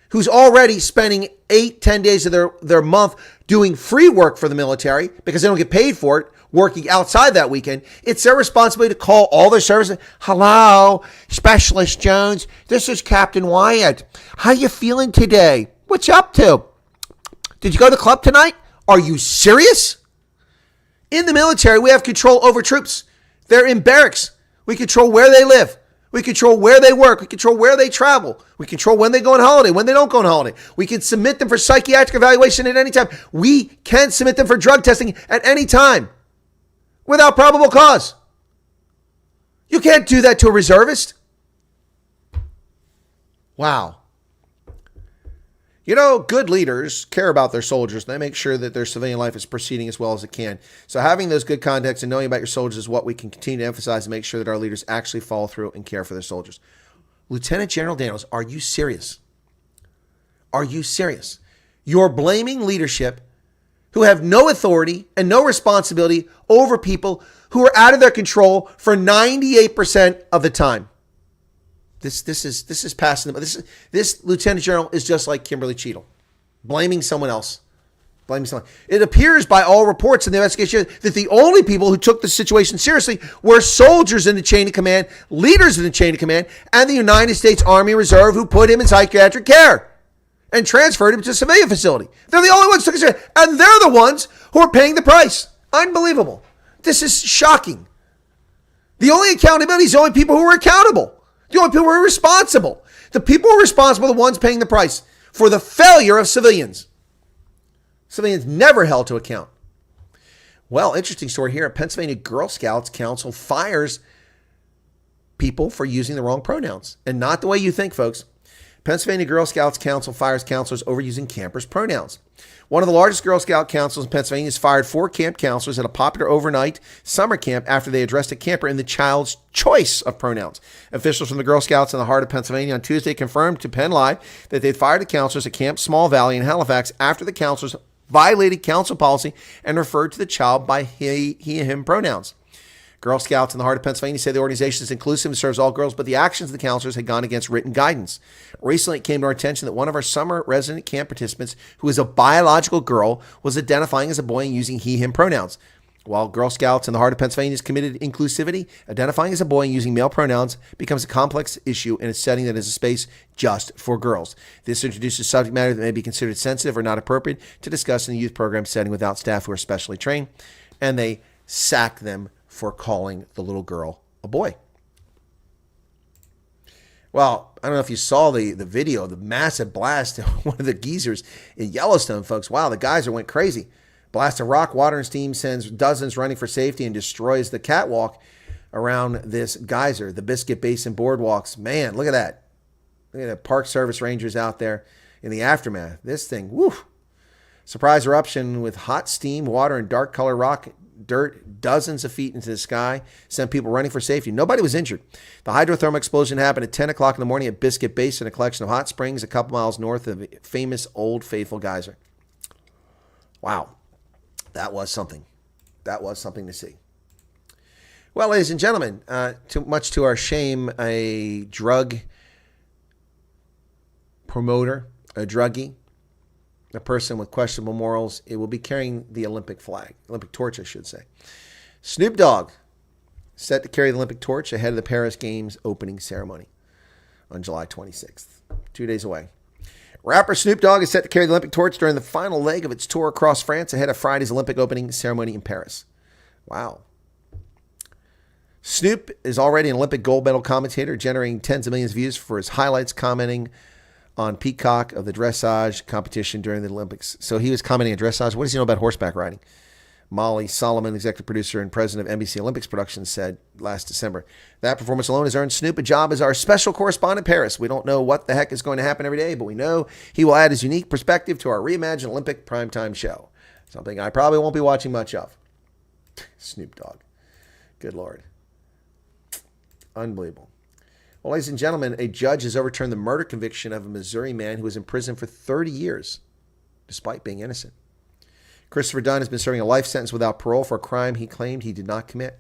S7: who's already spending 8-10 days of their month doing free work for the military because they don't get paid for it, working outside that weekend. It's their responsibility to call all their services. Hello, Specialist Jones. This is Captain Wyatt. How you feeling today? What you up to? Did you go to the club tonight? Are you serious? In the military, we have control over troops. They're in barracks. We control where they live. We control where they work. We control where they travel. We control when they go on holiday, when they don't go on holiday. We can submit them for psychiatric evaluation at any time. We can submit them for drug testing at any time without probable cause. You can't do that to a reservist. Wow. You know, good leaders care about their soldiers. They make sure that their civilian life is proceeding as well as it can. So having those good contacts and knowing about your soldiers is what we can continue to emphasize and make sure that our leaders actually follow through and care for their soldiers. Lieutenant General Daniels, are you serious? Are you serious? You're blaming leadership who have no authority and no responsibility over people who are out of their control for 98% of the time. This is passing them. This Lieutenant General is just like Kimberly Cheadle, blaming someone else. Blaming someone. It appears by all reports in the investigation that the only people who took the situation seriously were soldiers in the chain of command, leaders in the chain of command, and the United States Army Reserve who put him in psychiatric care and transferred him to a civilian facility. They're the only ones who took it seriously, and they're the ones who are paying the price. Unbelievable. This is shocking. The only accountability is the only people who are accountable. The only people who are responsible. The people who are responsible are the ones paying the price for the failure of civilians. Civilians never held to account. Well, interesting story here. A Pennsylvania Girl Scouts Council fires people for using the wrong pronouns. And not the way you think, folks. Pennsylvania Girl Scouts Council fires counselors over using campers' pronouns. One of the largest Girl Scout councils in Pennsylvania has fired 4 camp counselors at a popular overnight summer camp after they addressed a camper in the child's choice of pronouns. Officials from the Girl Scouts in the heart of Pennsylvania on Tuesday confirmed to Penn Live that they fired the counselors at Camp Small Valley in Halifax after the counselors violated council policy and referred to the child by he, him pronouns. Girl Scouts in the heart of Pennsylvania say the organization is inclusive and serves all girls, but the actions of the counselors had gone against written guidance. Recently, it came to our attention that one of our summer resident camp participants, who is a biological girl, was identifying as a boy and using he, him pronouns. While Girl Scouts in the heart of Pennsylvania is committed to inclusivity, identifying as a boy and using male pronouns becomes a complex issue in a setting that is a space just for girls. This introduces subject matter that may be considered sensitive or not appropriate to discuss in a youth program setting without staff who are specially trained, and they sack them for calling the little girl a boy. Well, I don't know if you saw the video, the massive blast of one of the geysers in Yellowstone, folks. Wow, the geyser went crazy. Blast of rock, water, and steam sends dozens running for safety and destroys the catwalk around this geyser. The Biscuit Basin boardwalks. Man, look at that. Look at the Park Service rangers out there in the aftermath. This thing, woo. Surprise eruption with hot steam, water, and dark color rock dirt dozens of feet into the sky, sent people running for safety. Nobody was injured. The hydrothermal explosion happened at 10 o'clock in the morning at Biscuit Basin, a collection of hot springs a couple miles north of the famous Old Faithful geyser. Wow. That was something. That was something to see. Well, ladies and gentlemen, too much to our shame, a drug promoter, a druggie, a person with questionable morals, it will be carrying the Olympic flag, Olympic torch, I should say. Snoop Dogg set to carry the Olympic torch ahead of the Paris Games opening ceremony on July 26th, 2 days away. Rapper Snoop Dogg is set to carry the Olympic torch during the final leg of its tour across France ahead of Friday's Olympic opening ceremony in Paris. Wow. Snoop is already an Olympic gold medal commentator, generating tens of millions of views for his highlights, commenting on Peacock of the dressage competition during the Olympics. So he was commenting on dressage. What does he know about horseback riding? Molly Solomon, executive producer and president of NBC Olympics Productions, said last December. That performance alone has earned Snoop a job as our special correspondent in Paris. We don't know what the heck is going to happen every day, but we know he will add his unique perspective to our reimagined Olympic primetime show. Something I probably won't be watching much of. Snoop Dogg. Good Lord. Unbelievable. Well, ladies and gentlemen, a judge has overturned the murder conviction of a Missouri man who was in prison for 30 years, despite being innocent. Christopher Dunn has been serving a life sentence without parole for a crime he claimed he did not commit.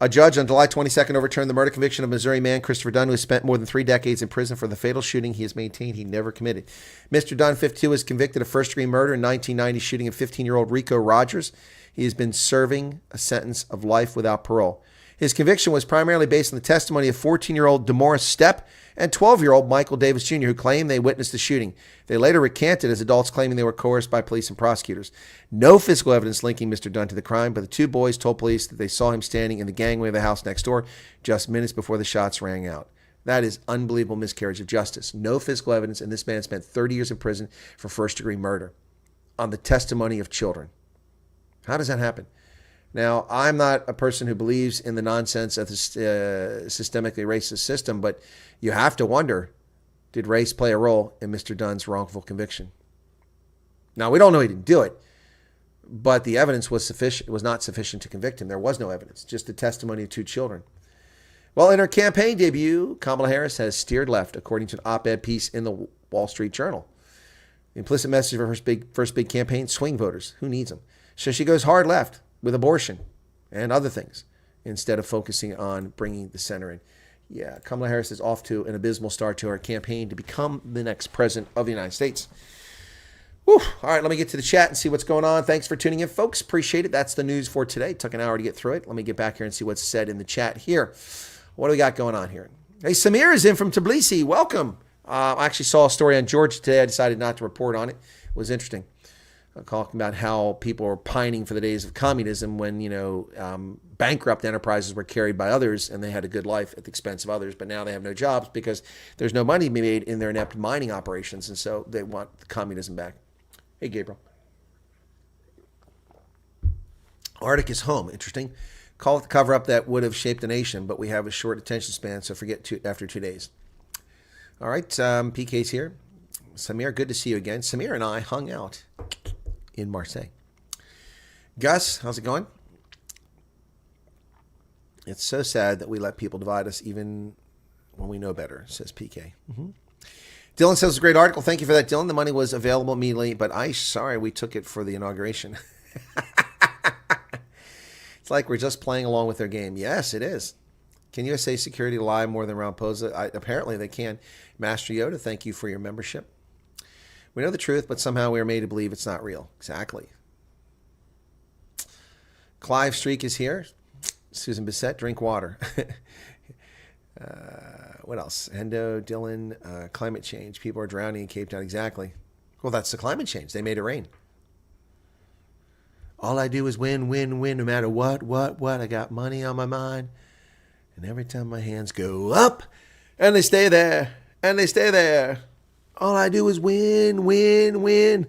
S7: A judge on July 22nd overturned the murder conviction of Missouri man Christopher Dunn, who has spent more than 3 decades in prison for the fatal shooting he has maintained he never committed. Mr. Dunn, 52, was convicted of first-degree murder in 1990, shooting a 15-year-old Rico Rogers. He has been serving a sentence of life without parole. His conviction was primarily based on the testimony of 14-year-old DeMaurice Stepp and 12-year-old Michael Davis Jr., who claimed they witnessed the shooting. They later recanted as adults, claiming they were coerced by police and prosecutors. No physical evidence linking Mr. Dunn to the crime, but the 2 boys told police that they saw him standing in the gangway of the house next door just minutes before the shots rang out. That is unbelievable miscarriage of justice. No physical evidence, and this man spent 30 years in prison for first-degree murder on the testimony of children. How does that happen? Now, I'm not a person who believes in the nonsense of the systemically racist system, but you have to wonder, Did race play a role in Mr. Dunn's wrongful conviction? Now, we don't know he didn't do it, but the evidence was sufficient. It was not sufficient to convict him. There was no evidence, just the testimony of 2 children. Well, in her campaign debut, Kamala Harris has steered left, according to an op-ed piece in the Wall Street Journal. The implicit message of her first big campaign, swing voters. Who needs them? So she goes hard left with abortion and other things instead of focusing on bringing the center in. Yeah, Kamala Harris is off to an abysmal start to her campaign to become the next president of the United States. Whew. All right, let me get to the chat and see what's going on. Thanks for tuning in, folks. Appreciate it. That's the news for today. Took an hour to get through it. Let me get back here and see what's said in the chat here. What do we got going on here? Hey, Samir is in from Tbilisi. Welcome. I actually saw a story on Georgia today. I decided not to report on it. It was interesting. Talking about how people were pining for the days of communism when, bankrupt enterprises were carried by others and they had a good life at the expense of others. But now they have no jobs because there's no money to be made in their inept mining operations. And so they want communism back. Hey, Gabriel. Arctic is home. Interesting. Call it the cover-up that would have shaped the nation, but we have a short attention span, so forget after 2 days. All right, PK's here. Samir, good to see you again. Samir and I hung out in Marseille. Gus, how's it going? It's so sad that we let people divide us even when we know better, says PK. Mm-hmm. Dylan says, it's a great article. Thank you for that, Dylan. The money was available immediately, but sorry we took it for the inauguration. It's like we're just playing along with their game. Yes, it is. Can USA Security lie more than Ramaphosa? Apparently they can. Master Yoda, thank you for your membership. We know the truth, but somehow we are made to believe it's not real. Exactly. Clive Streak is here. Susan Bissett, drink water. What else? Hendo, Dylan, climate change. People are drowning in Cape Town. Exactly. Well, that's the climate change. They made it rain. All I do is win, win, win, no matter what. I got money on my mind. And every time my hands go up, and they stay there, and they stay there. All I do is win, win, win.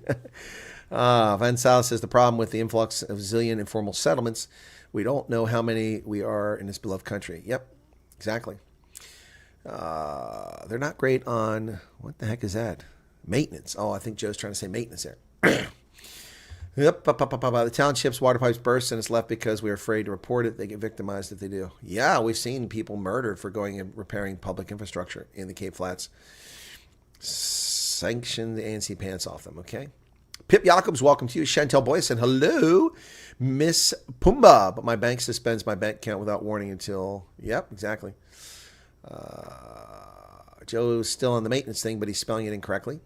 S7: Van Sal says the problem with the influx of zillion informal settlements, we don't know how many we are in this beloved country. Yep, exactly. They're not great on, what the heck is that? Maintenance. Oh, I think Joe's trying to say maintenance there. Yep. The township's water pipes burst and it's left because we're afraid to report it. They get victimized if they do. Yeah, we've seen people murdered for going and repairing public infrastructure in the Cape Flats. Sanction the ANC pants off them, okay? Pip Jacobs, welcome to you. Chantel Boyson, hello. Miss Pumba, but my bank suspends my bank account without warning until... Yep, exactly. Joe's still on the maintenance thing, but he's spelling it incorrectly.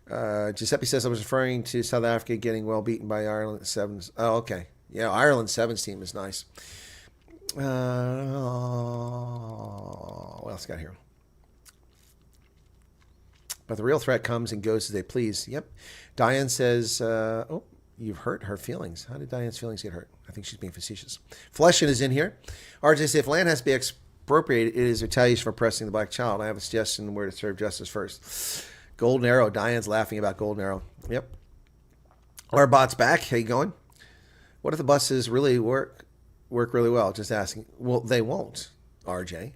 S7: Giuseppe says, I was referring to South Africa getting well beaten by Ireland Sevens. Oh, okay. Yeah, Ireland Sevens team is nice. What else got here? But the real threat comes and goes as they please. Yep. Diane says, you've hurt her feelings. How did Diane's feelings get hurt? I think she's being facetious. Fleshin is in here. RJ says, if land has to be expropriated, it is retaliation for oppressing the black child. I have a suggestion where to serve justice first. Golden Arrow. Diane's laughing about Golden Arrow. Yep. Our bot's back. How you going? What if the buses really work really well? Just asking. Well, they won't, RJ.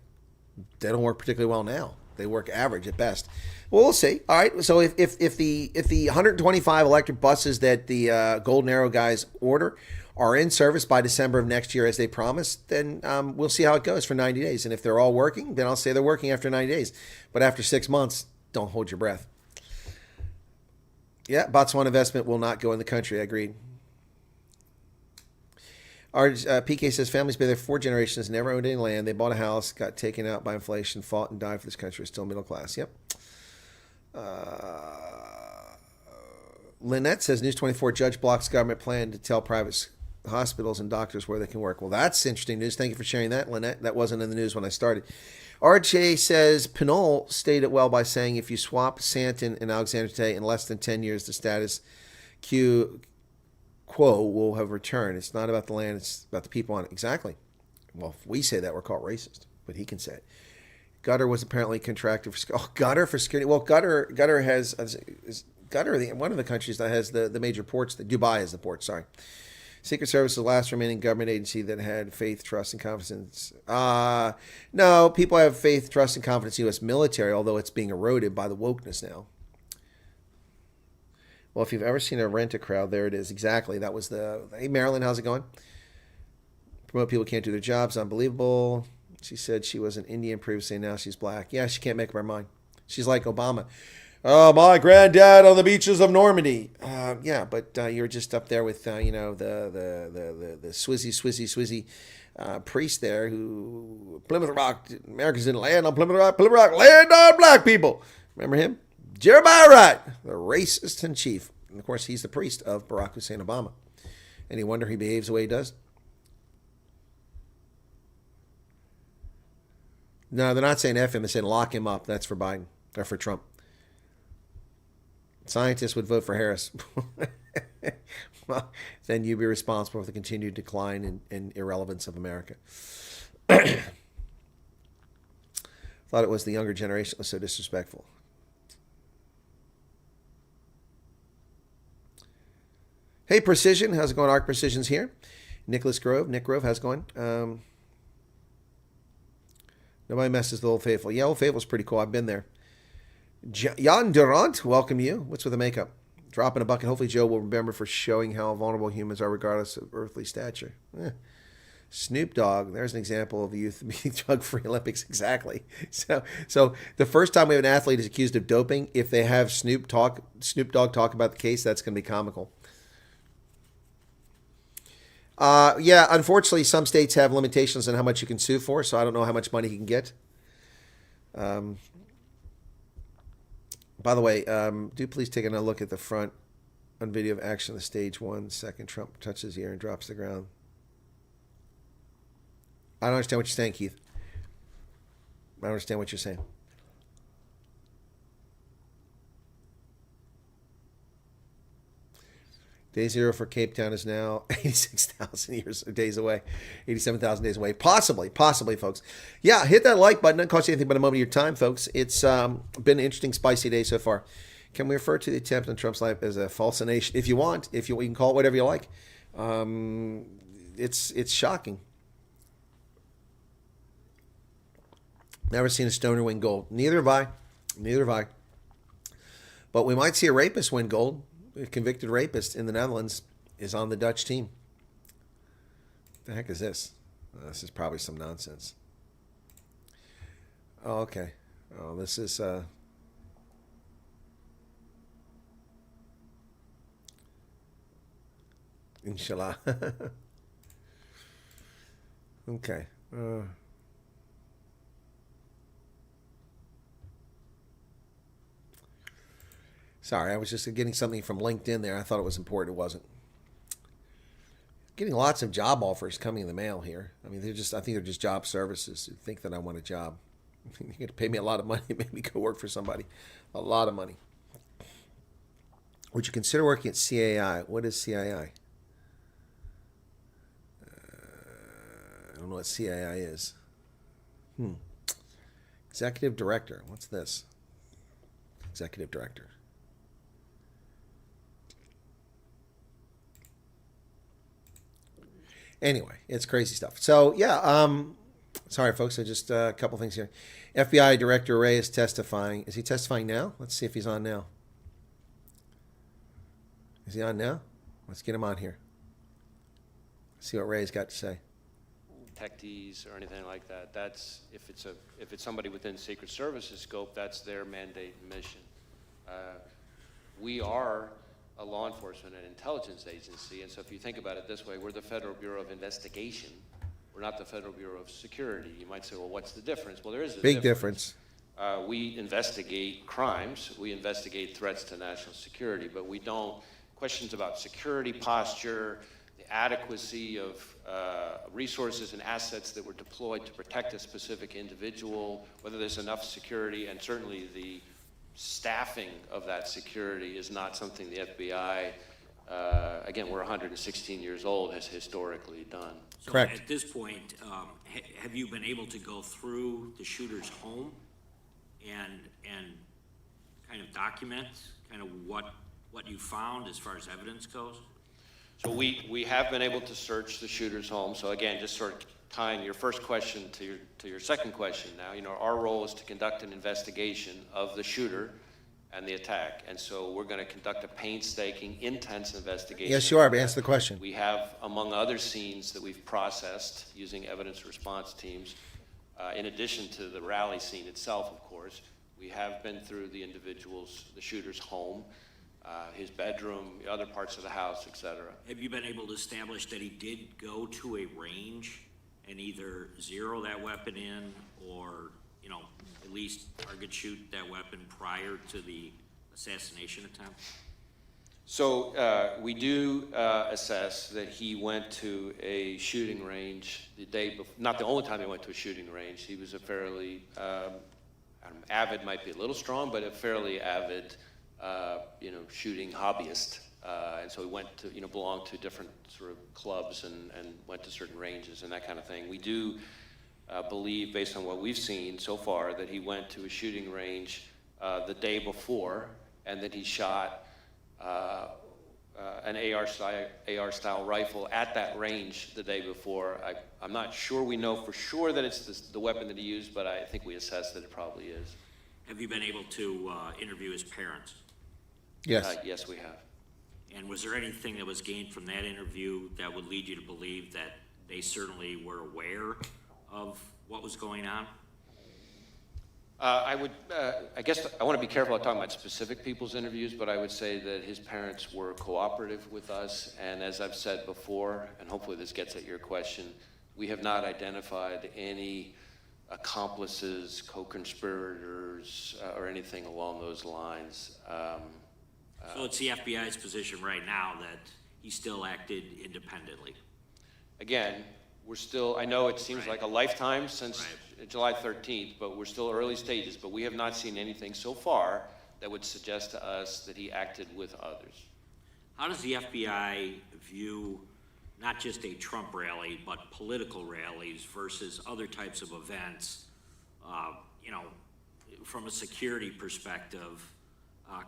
S7: They don't work particularly well now. They work average at best. Well, we'll see. All right. So if the 125 electric buses that the Golden Arrow guys order are in service by December of next year as they promised, then we'll see how it goes for 90 days. And if they're all working, then I'll say they're working after 90 days. But after 6 months, don't hold your breath. Yeah, Botswana investment will not go in the country. I agreed. Our PK says families been there 4 generations, never owned any land. They bought a house, got taken out by inflation, fought and died for this country. Still middle class. Yep. Lynette says News 24 judge blocks government plan to tell private hospitals and doctors where they can work. Well, that's interesting news. Thank you for sharing that, Lynette. That wasn't in the news when I started. RJ says Pinole stated it well by saying if you swap Santon and Alexander today in less than 10 years, the status quo will have returned. It's not about the land, it's about the people on it. Exactly. Well, if we say that, we're called racist, but he can say it. Gutter was apparently contracted for Gutter for security. Well, Gutter has is Gutter one of the countries that has the major ports. Dubai is the port. Sorry. Secret Service is the last remaining government agency that had faith, trust, and confidence. No, people have faith, trust, and confidence in the U.S. military, although it's being eroded by the wokeness now. Well, if you've ever seen a rent-a-crowd, there it is. Exactly. That was the... Hey, Marilyn, how's it going? Promote people can't do their jobs. Unbelievable. She said she was an Indian previously, now she's black. Yeah, she can't make up her mind. She's like Obama. Oh, my granddad on the beaches of Normandy. Yeah, but you're just up there with, the swizzy priest there who, Plymouth Rock, Americans didn't land on Plymouth Rock, land on black people. Remember him? Jeremiah Wright, the racist in chief. And, of course, he's the priest of Barack Hussein Obama. Any wonder he behaves the way he does? No, they're not saying F him. They're saying lock him up. That's for Biden, or for Trump. Scientists would vote for Harris. Well, then you'd be responsible for the continued decline and irrelevance of America. Thought it was the younger generation that was so disrespectful. Hey, Precision. How's it going? Arc Precision's here. Nick Grove, how's it going? Nobody messes with Old Faithful. Yeah, Old Faithful's pretty cool. I've been there. Jan Durant, welcome you. What's with the makeup? Drop in a bucket. Hopefully Joe will remember for showing how vulnerable humans are regardless of earthly stature. Snoop Dogg, there's an example of the youth being drug-free Olympics. Exactly. So the first time we have an athlete is accused of doping, if they have Snoop Dogg talk about the case, that's going to be comical. Yeah, unfortunately, some states have limitations on how much you can sue for, so I don't know how much money you can get. By the way, do please take a look at the front on video of action of stage 1 second. Trump touches the air and drops the ground. I don't understand what you're saying, Keith. I don't understand what you're saying. Day zero for Cape Town is now 86,000 days away, 87,000 days away. Possibly, folks. Yeah, hit that like button. It doesn't cost you anything but a moment of your time, folks. It's been an interesting, spicy day so far. Can we refer to the attempt on Trump's life as a falsination? If you want, you can call it whatever you like. It's shocking. Never seen a stoner win gold. Neither have I. But we might see a rapist win gold. A convicted rapist in the Netherlands is on the Dutch team. What the heck is this? This is probably some nonsense. Oh, okay. Oh, this is... Inshallah. Okay. Sorry, I was just getting something from LinkedIn there. I thought it was important. It wasn't. Getting lots of job offers coming in the mail here. I mean, I think they're just job services who think that I want a job. You're going to pay me a lot of money to make me go work for somebody. A lot of money. Would you consider working at CAI? What is CAI? I don't know what CAI is. Executive Director. What's this? Executive Director. Anyway, it's crazy stuff. So, yeah, sorry, folks. So just a couple things here. FBI Director Wray is testifying. Is he testifying now? Let's see if he's on now. Is he on now? Let's get him on here. See what Ray's got to say.
S8: Detectives or anything like that. That's if it's somebody within Secret Service's scope, that's their mandate and mission. We are a law enforcement and intelligence agency, and so if you think about it this way, we're the Federal Bureau of Investigation. We're not the Federal Bureau of Security. You might say, well, what's the difference? Well, there is a
S7: big difference.
S8: We investigate crimes. We investigate threats to national security, but we don't questions about security posture, the adequacy of resources and assets that were deployed to protect a specific individual, whether there's enough security, and certainly the staffing of that security is not something the FBI, again, we're 116 years old, has historically done.
S9: So
S7: correct.
S9: At this point, have you been able to go through the shooter's home and kind of document kind of what you found as far as evidence goes?
S8: So we have been able to search the shooter's home. So again, just sort of tying your first question to your second question now, you know, our role is to conduct an investigation of the shooter and the attack. And so we're going to conduct a painstaking, intense investigation.
S7: Yes, you are, but answer the question.
S8: We have, among other scenes that we've processed using evidence response teams, in addition to the rally scene itself, of course, we have been through the shooter's home, his bedroom, other parts of the house, etc.
S9: Have you been able to establish that he did go to a range and either zero that weapon in or, you know, at least target shoot that weapon prior to the assassination attempt?
S8: So we do assess that he went to a shooting range the day before, not the only time he went to a shooting range. He was a fairly, avid might be a little strong, but a fairly avid, shooting hobbyist. And so he went to, belonged to different sort of clubs and went to certain ranges and that kind of thing. We do believe, based on what we've seen so far, that he went to a shooting range the day before and that he shot an AR-style rifle at that range the day before. I'm not sure we know for sure that it's the weapon that he used, but I think we assess that it probably is.
S9: Have you been able to interview his parents?
S7: Yes.
S8: Yes, we have.
S9: And was there anything that was gained from that interview that would lead you to believe that they certainly were aware of what was going on?
S8: I guess I want to be careful about talking about specific people's interviews, but I would say that his parents were cooperative with us, and as I've said before, and hopefully this gets at your question, we have not identified any accomplices, co-conspirators, or anything along those lines.
S9: So it's the FBI's position right now that he still acted independently.
S8: Again, we're still, I know it seems like a lifetime since July 13th, but we're still early stages, but we have not seen anything so far that would suggest to us that he acted with others.
S9: How does the FBI view not just a Trump rally, but political rallies versus other types of events, from a security perspective,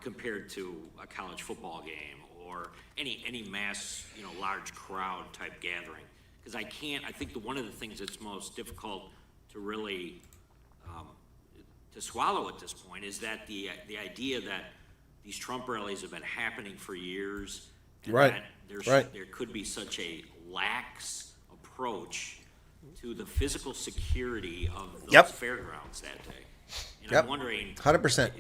S9: compared to a college football game or any mass, large crowd type gathering? Because I think one of the things that's most difficult to really to swallow at this point is that the idea that these Trump rallies have been happening for years, and that there could be such a lax approach to the physical security of those fairgrounds that day. And I'm wondering,
S7: 100%.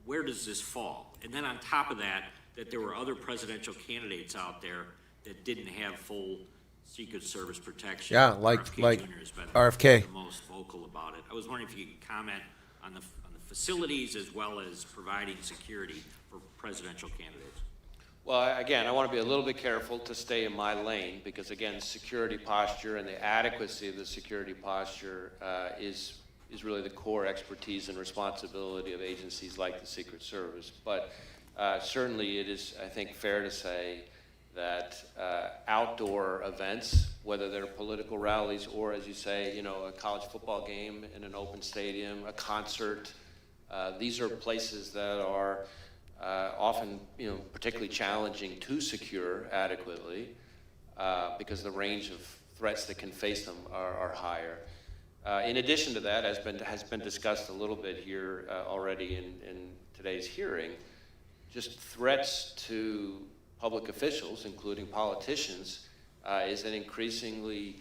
S9: Where does this fall? And then on top of that there were other presidential candidates out there that didn't have full Secret Service protection.
S7: Yeah, like
S9: Jr. has been
S7: RFK.
S9: the most vocal about it. I was wondering if you could comment on the facilities as well as providing security for presidential candidates.
S8: Well, again, I want to be a little bit careful to stay in my lane because, again, security posture and the adequacy of the security posture is really the core expertise and responsibility of agencies like the Secret Service. But certainly it is, I think, fair to say that outdoor events, whether they're political rallies or, as you say, a college football game in an open stadium, a concert, these are places that are often, particularly challenging to secure adequately because the range of threats that can face them are higher. In addition to that, has been discussed a little bit here already in today's hearing, just threats to public officials, including politicians, is an increasingly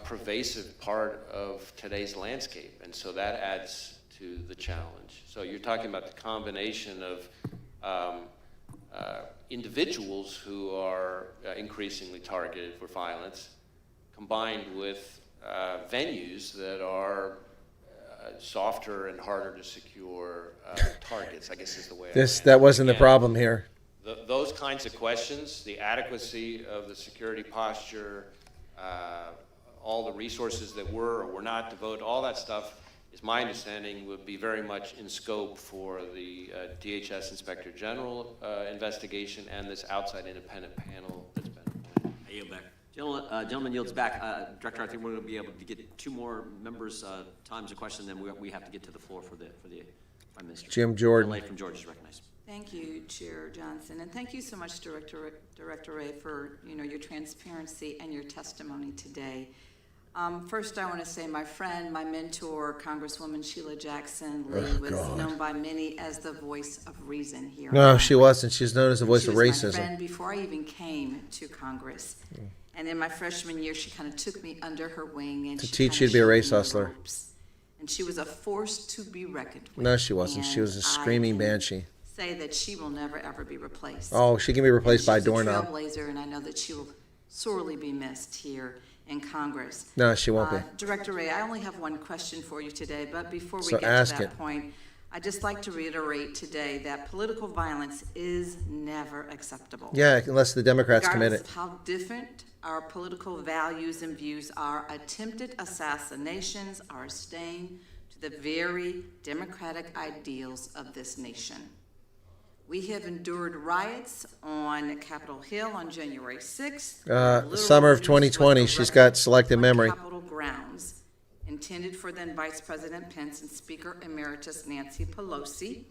S8: pervasive part of today's landscape, and so that adds to the challenge. So you're talking about the combination of individuals who are increasingly targeted for violence, combined with venues that are softer and harder to secure targets, I guess is the way
S7: That wasn't the problem here.
S8: Those kinds of questions, the adequacy of the security posture, all the resources that were or were not devoted, all that stuff, is my understanding, would be very much in scope for the DHS Inspector General investigation and this outside independent panel that's been appointed.
S9: I yield back.
S10: Gentleman yields back. Director, I think we're going to be able to get two more members' times of question, then we have to get to the floor for the Prime Minister.
S7: Jim Jordan.
S10: Delay from George is recognized.
S11: Thank you, Chair Johnson, and thank you so much, Director Ray, for your transparency and your testimony today. First, I want to say my friend, my mentor, Congresswoman Sheila Jackson Lee, was known by many as the voice of reason here.
S7: No, she wasn't. She's known as the voice of racism.
S11: She was my friend before I even came to Congress. And in my freshman year, she kind of took me under her wing and
S7: to teach you to be a race hustler.
S11: And she was a force to be reckoned with.
S7: No, she wasn't. She was a screaming banshee.
S11: Say that she will never ever be replaced.
S7: Oh, she can be replaced by a doorknob.
S11: She's a trailblazer, and I know that she will sorely be missed here in Congress.
S7: No, she won't be.
S11: Director Ray, I only have one question for you today, but before we get to that point, I'd just like to reiterate today that political violence is never acceptable.
S7: Yeah, unless the Democrats commit it.
S11: Regardless of how different our political values and views are, attempted assassinations are a stain to the very democratic ideals of this nation. We have endured riots on Capitol Hill on January 6th.
S7: Summer of 2020, she's got selective memory.
S11: Capitol grounds, intended for then Vice President Pence and Speaker Emeritus Nancy Pelosi.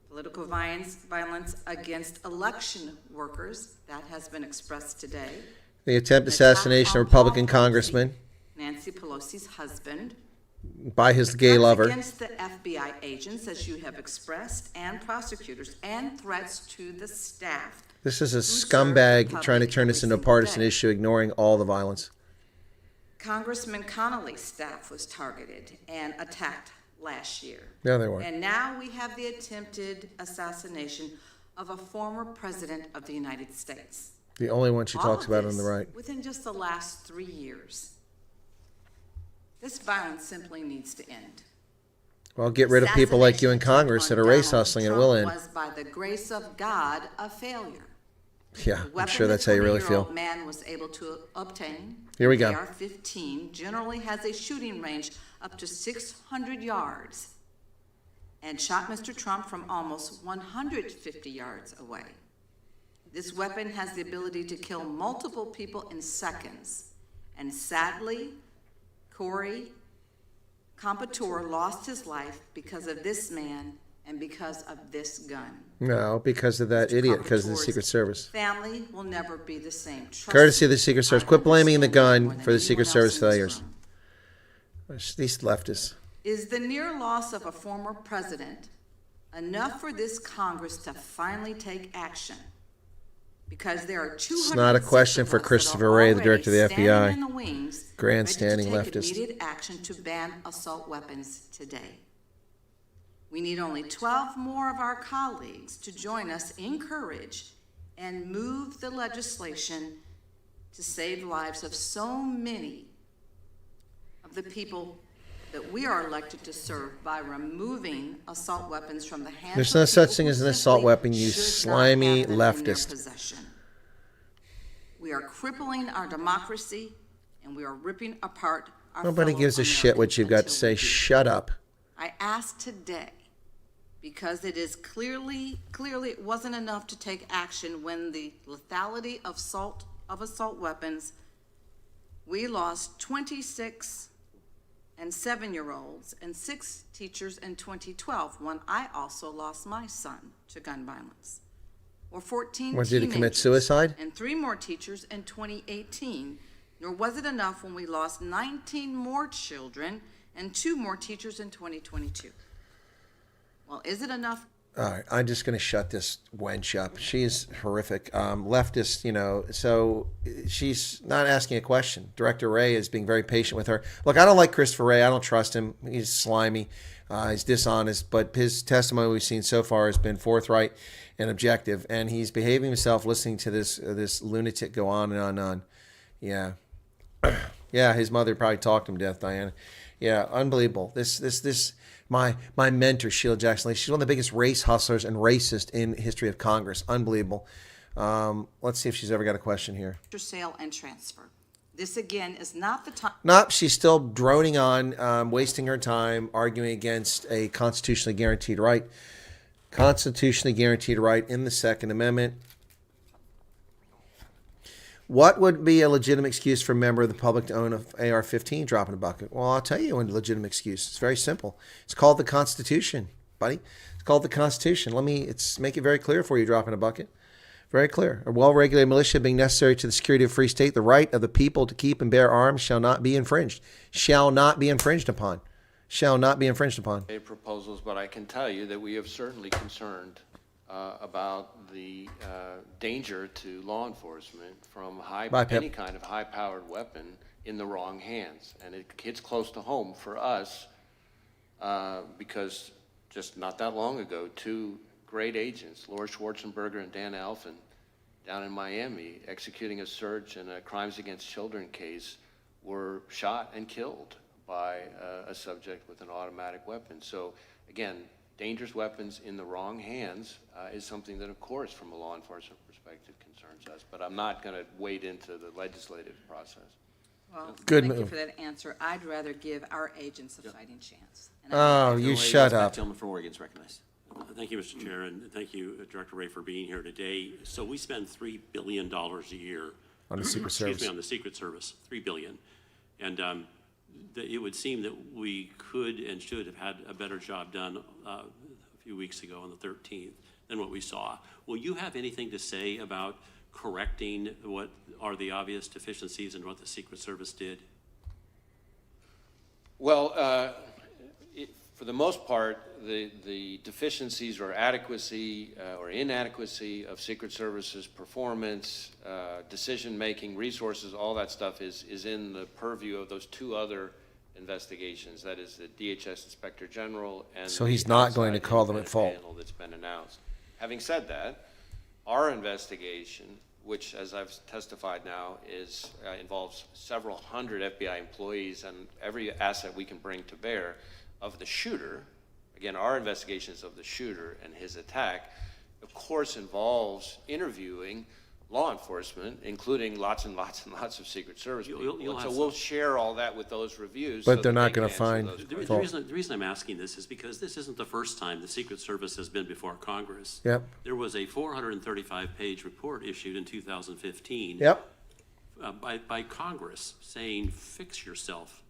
S11: Political violence against election workers, that has been expressed today.
S7: The attempted assassination of Republican Congressman.
S11: Nancy Pelosi's husband.
S7: By his gay lover.
S11: Against the FBI agents, as you have expressed, and prosecutors, and threats to the staff.
S7: This is a scumbag trying to turn this into a partisan issue, ignoring all the violence.
S11: Congressman Connolly's staff was targeted and attacked last year.
S7: Yeah, they were.
S11: And now we have the attempted assassination of a former president of the United States.
S7: The only one she talks about on the right.
S11: Within just the last 3 years. This violence simply needs to end.
S7: Well, get rid of people like you in Congress that are race hustling, and it will end.
S11: Was by the grace of God a failure.
S7: Yeah, I'm sure that's how you really feel.
S11: The man was able to obtain.
S7: Here we go.
S11: AR-15 generally has a shooting range up to 600 yards, and shot Mr. Trump from almost 150 yards away. This weapon has the ability to kill multiple people in seconds, and sadly, Corey Compouture lost his life because of this man and because of this gun.
S7: No, because of that idiot, because of the Secret Service.
S11: Family will never be the same.
S7: Courtesy of the Secret Service. Quit blaming the gun for the Secret Service failures. These leftists.
S11: Is the near loss of a former president enough for this Congress to finally take action? Because there are 200.
S7: It's not a question for Christopher Wray, the director of the FBI.
S11: In the wings,
S7: grandstanding
S11: ready to take
S7: leftist.
S11: Immediate action to ban assault weapons today. We need only 12 more of our colleagues to join us in courage and move the legislation to save lives of so many of the people that we are elected to serve by removing assault weapons from the hands
S7: There's
S11: of
S7: no such
S11: people
S7: thing
S11: who
S7: as an assault
S11: simply
S7: weapon, you
S11: should not
S7: slimy
S11: have them in their
S7: leftist.
S11: possession. We are crippling our democracy, and we are ripping apart our
S7: Nobody
S11: fellow
S7: gives a shit what you've got to say. Shut up.
S11: I ask today, because it is clearly it wasn't enough to take action when the lethality of assault weapons, we lost 26 and 7-year-olds and 6 teachers in 2012, when I also lost my son to gun violence. Or 14
S7: Did he commit suicide?
S11: And 3 more teachers in 2018. Nor was it enough when we lost 19 more children and 2 more teachers in 2022. Well, is it enough?
S7: All right, I'm just going to shut this wench up. She's horrific. Leftist, so she's not asking a question. Director Wray is being very patient with her. Look, I don't like Christopher Wray. I don't trust him. He's slimy. He's dishonest. But his testimony we've seen so far has been forthright and objective. And he's behaving himself, listening to this lunatic go on and on and on. Yeah. Yeah, his mother probably talked him to death, Diana. Yeah, unbelievable. My mentor, Sheila Jackson Lee, she's one of the biggest race hustlers and racist in history of Congress. Unbelievable. Let's see if she's ever got a question here.
S11: Sale and transfer. This, again, is not the time.
S7: Nope, she's still droning on, wasting her time, arguing against a constitutionally guaranteed right. Constitutionally guaranteed right in the Second Amendment. What would be a legitimate excuse for a member of the public to own an AR-15 drop in a bucket? Well, I'll tell you a legitimate excuse. It's very simple. It's called the Constitution. buddy. It's called the Constitution. Make it very clear for you, dropping a bucket. Very clear. A well-regulated militia being necessary to the security of a free state, the right of the people to keep and bear arms shall not be infringed. Shall not be infringed upon. Shall not be infringed upon.
S8: Proposals, but I can tell you that we have certainly concerned about the danger to law enforcement from any kind of high-powered weapon in the wrong hands. And it hits close to home for us because just not that long ago, two great agents, Laura Schwarzenberger and Dan Alphen, down in Miami, executing a search in a crimes against children case, were shot and killed by a subject with an automatic weapon. So again, dangerous weapons in the wrong hands is something that, of course, from a law enforcement perspective concerns us, but I'm not going to wade into the legislative process.
S11: Well,
S7: Good
S11: thank
S7: move.
S11: you for that answer. I'd rather give our agents a fighting chance.
S7: Oh, you shut up.
S10: Gentleman from Oregon's recognized.
S12: Thank you, Mr. Chair, and thank you, Director Ray, for being here today. So we spend $3 billion a year
S7: on the Secret Service.
S12: Excuse me, on the Secret Service, $3 billion. And it would seem that we could and should have had a better job done a few weeks ago on the 13th than what we saw. Will you have anything to say about correcting what are the obvious deficiencies in what the Secret Service did?
S8: Well, for the most part, the deficiencies or adequacy or inadequacy of Secret Service's performance, decision-making, resources, all that stuff is in the purview of those two other investigations. That is the DHS Inspector General and
S7: so he's not going to call them at fault.
S8: Panel that's been announced. Having said that, our investigation, which, as I've testified now, involves several hundred FBI employees and every asset we can bring to bear of the shooter. Again, our investigations of the shooter and his attack, of course, involves interviewing law enforcement, including lots and lots and lots of Secret Service people. So we'll share all that with those reviews.
S7: But
S8: so
S7: they're
S8: that
S7: not
S8: they
S7: going
S8: can
S7: to find
S8: answer those
S12: The
S8: questions.
S12: reason I'm asking this is because this isn't the first time the Secret Service has been before Congress.
S7: Yep.
S12: There was a 435-page report issued in 2015
S7: Yep.
S12: By Congress saying, fix yourself.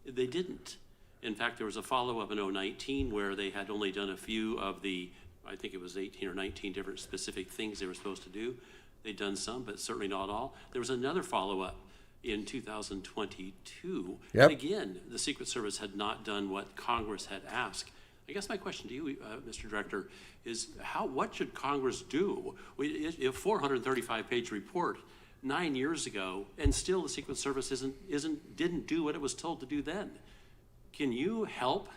S12: They didn't. In fact, there was a follow-up in 2019 where they had only done a few of the, I think it was 18 or 19 different specific things they were supposed to do. They'd done some, but certainly not all. There was another follow-up in 2022.
S7: Yep.
S12: And again, the Secret Service had not done what Congress had asked. I guess my question to you, Mr. Director, is what should Congress do? A 435-page report 9 years ago, and still the Secret Service didn't do what it was told to do then. Can you help,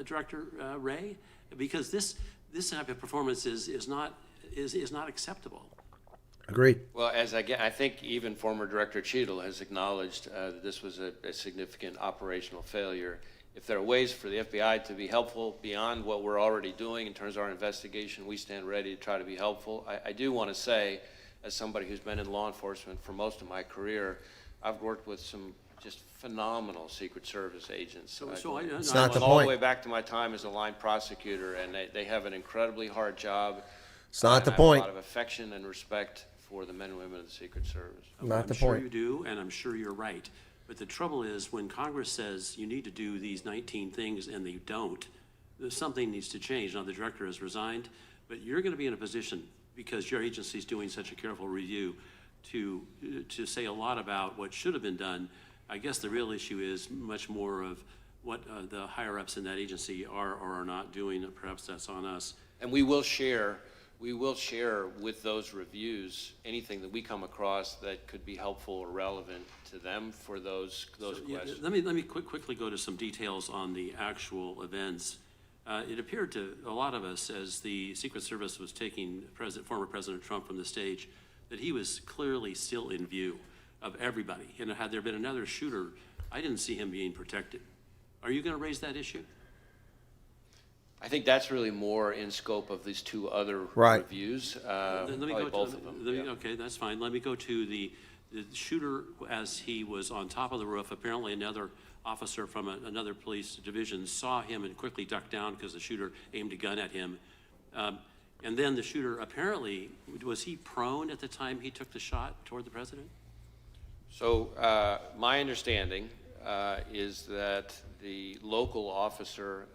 S12: Director Ray? Because this type of performance is not acceptable.
S7: Agreed.
S8: Well, I think even former Director Cheadle has acknowledged that this was a significant operational failure. If there are ways for the FBI to be helpful beyond what we're already doing in terms of our investigation, we stand ready to try to be helpful. I do want to say, as somebody who's been in law enforcement for most of my career, I've worked with some just phenomenal Secret Service agents.
S7: It's not the
S8: all
S7: point.
S8: the way back to my time as a line prosecutor, and they have an incredibly hard job.
S7: It's not the
S8: I
S7: point.
S8: have a lot of affection and respect for the men and women of the Secret Service.
S7: Not the
S12: I'm sure
S7: point.
S12: you do, and I'm sure you're right. But the trouble is, when Congress says you need to do these 19 things and they don't, something needs to change. Now, the director has resigned, but you're going to be in a position, because your agency is doing such a careful review, to say a lot about what should have been done. I guess the real issue is much more of what the higher-ups in that agency are or are not doing. Perhaps that's on us.
S8: And we will share with those reviews anything that we come across that could be helpful or relevant to them for those questions.
S12: Let me quickly go to some details on the actual events. It appeared to a lot of us, as the Secret Service was taking former President Trump from the stage, that he was clearly still in view of everybody. And had there been another shooter, I didn't see him being protected. Are you going to raise that issue?
S8: I think that's really more in scope of these two other reviews.
S12: Let me go
S8: both of them.
S12: Okay, that's fine. Let me go to the shooter as he was on top of the roof. Apparently another officer from another police division saw him and quickly ducked down because the shooter aimed a gun at him. And then the shooter, apparently, was he prone at the time he took the shot toward the president?
S8: So my understanding is that the local officer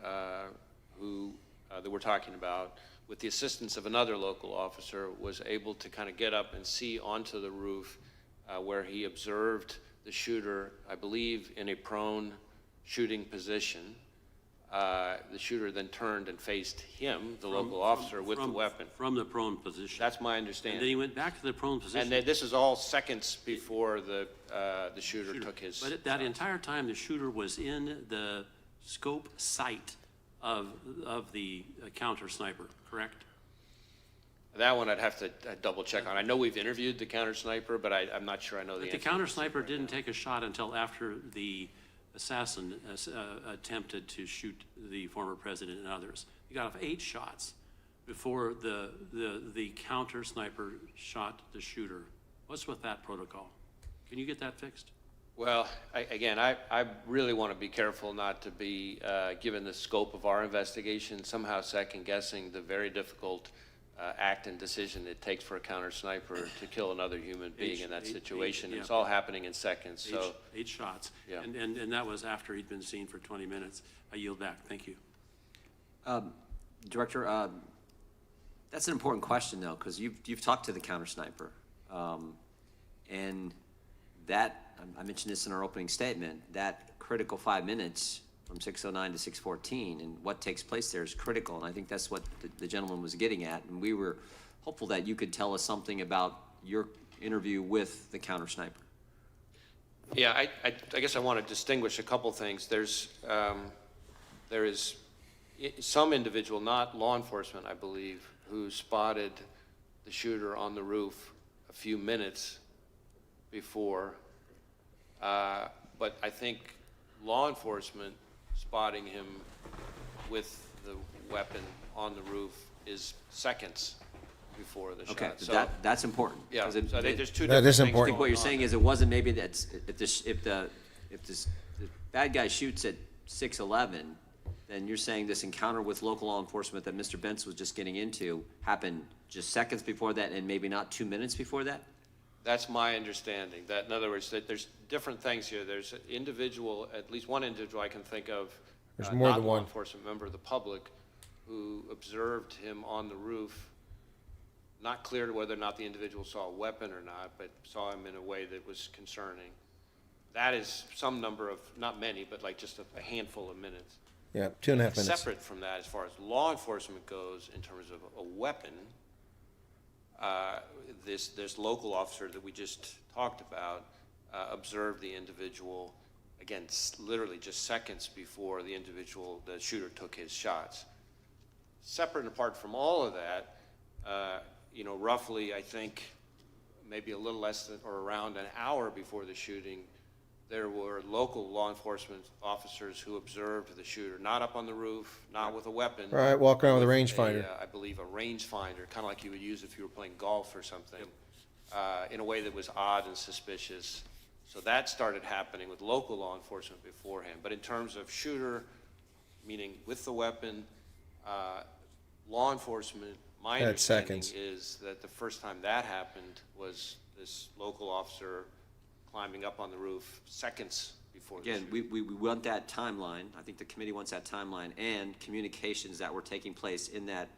S8: who that we're talking about, with the assistance of another local officer, was able to kind of get up and see onto the roof where he observed the shooter, I believe, in a prone shooting position. The shooter then turned and faced him, the local officer, with the weapon.
S12: From the prone position.
S8: That's my understanding.
S12: And then he went back to the prone position.
S8: And this is all seconds before the shooter took his.
S12: But at that entire time, the shooter was in the scope sight of the counter sniper, correct?
S8: That one I'd have to double check on. I know we've interviewed the counter sniper, but I'm not sure I know the answer.
S12: But the counter sniper didn't take a shot until after the assassin attempted to shoot the former president and others. He got off 8 shots before the counter sniper shot the shooter. What's with that protocol? Can you get that fixed?
S8: Well, I really want to be careful not to be, given the scope of our investigation, somehow second guessing the very difficult act and decision it takes for a counter sniper to kill another human being in that situation. It's all happening in seconds. So
S12: 8 shots.
S8: Yeah.
S12: And that was after he'd been seen for 20 minutes. I yield back. Thank you.
S10: Director, that's an important question though, because you've talked to the counter sniper, and that, I mentioned this in our opening statement, that critical 5 minutes from 6:09 to 6:14 and what takes place there is critical, and I think that's what the gentleman was getting at, and we were hopeful that you could tell us something about your interview with the counter sniper.
S8: yeah, I guess I want to distinguish a couple things. There is some individual, not law enforcement, I believe, who spotted the shooter on the roof a few minutes before, but I think law enforcement spotting him with the weapon on the roof is seconds before the shot.
S10: Okay,
S8: So
S10: that's important.
S8: yeah,
S10: 'cause
S8: so I think there's two
S7: That
S8: different
S7: is
S8: things
S7: important.
S10: I think what
S8: going
S10: you're
S8: on
S10: saying
S8: there.
S10: is it wasn't maybe that if the bad guy shoots at 6:11, then you're saying this encounter with local law enforcement that Mr. Bentz was just getting into happened just seconds before that and maybe not 2 minutes before that?
S8: That's my understanding. That, in other words, that there's different things here. There's an individual, at least one individual I can think of,
S7: There's more
S8: not
S7: than
S8: law
S7: one.
S8: enforcement member of the public, who observed him on the roof. Not clear whether or not the individual saw a weapon or not, but saw him in a way that was concerning. That is some number of, not many, but like just a handful of minutes.
S7: Yeah, 2.5 minutes.
S8: Separate from that, as far as law enforcement goes, in terms of a weapon, this local officer that we just talked about observed the individual, again, literally just seconds before the shooter took his shots. Separate and apart from all of that, roughly, I think, maybe a little less than or around an hour before the shooting, there were local law enforcement officers who observed the shooter, not up on the roof, not with a weapon.
S7: Right, walk around with a rangefinder.
S8: I believe a rangefinder, kind of like you would use if you were playing golf or something, in a way that was odd and suspicious. So that started happening with local law enforcement beforehand. But in terms of shooter, meaning with the weapon, law enforcement, my understanding is that the first time that happened was this local officer climbing up on the roof seconds before.
S10: Again, we want that timeline. I think the committee wants that timeline and communications that were taking place in that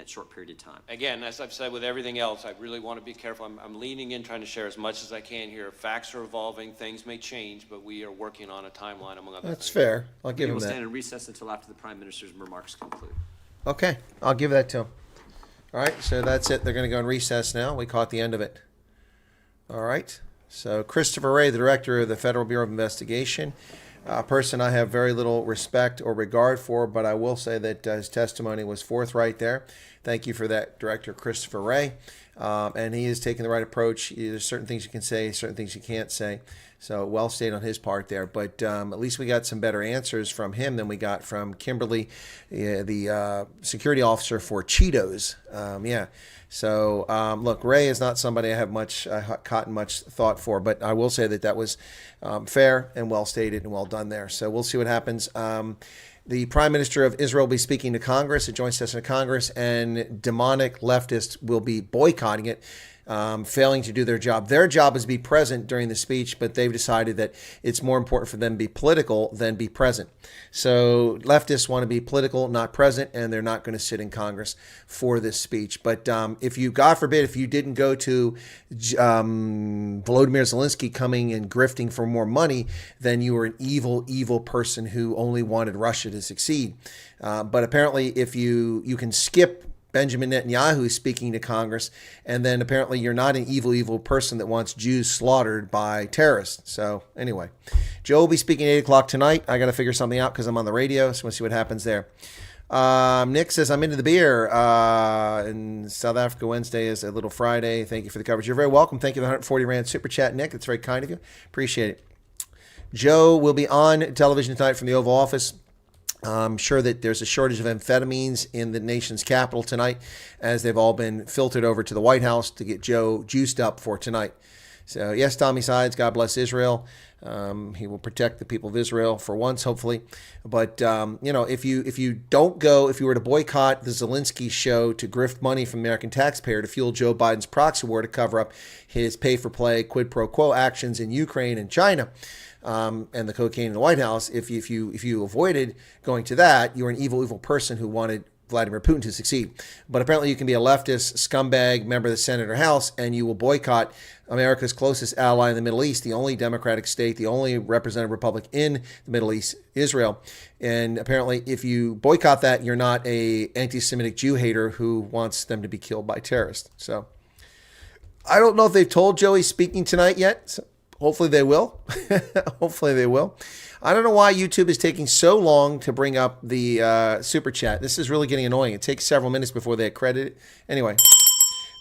S10: short period of time.
S8: Again, as I've said with everything else, I really want to be careful. I'm leaning in, trying to share as much as I can here. Facts are evolving, things may change, but we are working on a timeline, among other things.
S7: That's fair. I'll give him
S10: We'll
S7: that.
S10: stand in recess until after the Prime Minister's remarks conclude.
S7: Okay, I'll give that to him. All right, so that's it. They're going to go in recess now. We caught the end of it. All right. So Christopher Wray, the director of the Federal Bureau of Investigation, a person I have very little respect or regard for, but I will say that his testimony was forthright there. Thank you for that, Director Christopher Wray. And he is taking the right approach. There's certain things you can say, certain things you can't say. So well stated on his part there. But at least we got some better answers from him than we got from Kimberly, the security officer for Cheetos. So look, Ray is not somebody I have gotten much thought for, but I will say that was fair and well stated and well done there. So we'll see what happens. The Prime Minister of Israel will be speaking to Congress, a joint session of Congress, and demonic leftists will be boycotting it. failing to do their job. Their job is to be present during the speech, but they've decided that it's more important for them to be political than be present. So leftists want to be political, not present, and they're not going to sit in Congress for this speech. But if you, God forbid, if you didn't go to Volodymyr Zelensky coming and grifting for more money, then you were an evil, evil person who only wanted Russia to succeed. But apparently, if you can skip Benjamin Netanyahu speaking to Congress, and then apparently you're not an evil, evil person that wants Jews slaughtered by terrorists. So anyway, Joe will be speaking at 8 o'clock tonight. I got to figure something out because I'm on the radio, so we'll see what happens there. Nick says, I'm into the beer. In South Africa, Wednesday is a little Friday. Thank you for the coverage. You're very welcome. Thank you for the 140 Rand Super Chat, Nick. That's very kind of you. Appreciate it. Joe will be on television tonight from the Oval Office. I'm sure that there's a shortage of amphetamines in the nation's capital tonight, as they've all been filtered over to the White House to get Joe juiced up for tonight. So yes, Tommy Sides, God bless Israel. He will protect the people of Israel for once, hopefully. But if you don't go, if you were to boycott the Zelensky show to grift money from the American taxpayer to fuel Joe Biden's proxy war to cover up his pay-for-play quid pro quo actions in Ukraine and China, and the cocaine in the White House, if you avoided going to that, you were an evil, evil person who wanted Vladimir Putin to succeed. But apparently you can be a leftist scumbag member of the Senate or House, and you will boycott America's closest ally in the Middle East, the only democratic state, the only representative republic in the Middle East, Israel. And apparently if you boycott that, you're not a anti-Semitic Jew hater who wants them to be killed by terrorists. So I don't know if they've told Joe he's speaking tonight yet. So hopefully they will. Hopefully they will. I don't know why YouTube is taking so long to bring up the super chat. This is really getting annoying. It takes several minutes before they accredit it. Anyway,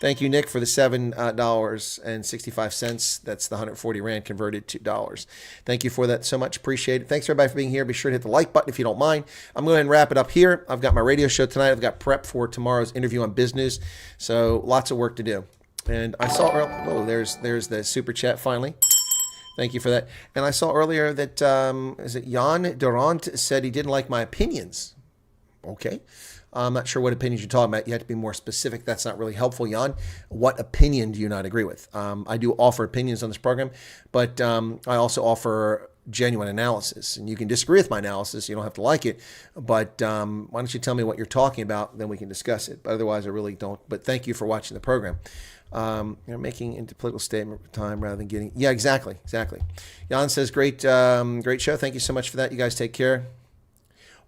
S7: thank you, Nick, for the $7.65. That's the 140 Rand converted to dollars. Thank you for that so much. Appreciate it. Thanks, everybody, for being here. Be sure to hit the like button if you don't mind. I'm going to wrap it up here. I've got my radio show tonight. I've got prep for tomorrow's interview on business. So lots of work to do. And I saw, whoa, there's the super chat finally. Thank you for that. And I saw earlier that, is it Jan Durant said he didn't like my opinions. Okay. I'm not sure what opinions you're talking about. You have to be more specific. That's not really helpful, Jan. What opinion do you not agree with? I do offer opinions on this program, but I also offer genuine analysis. And you can disagree with my analysis. You don't have to like it. But why don't you tell me what you're talking about? Then we can discuss it. But otherwise, I really don't. But thank you for watching the program. Making into political statement time rather than getting. Yeah, exactly. Jan says, great show. Thank you so much for that. You guys take care.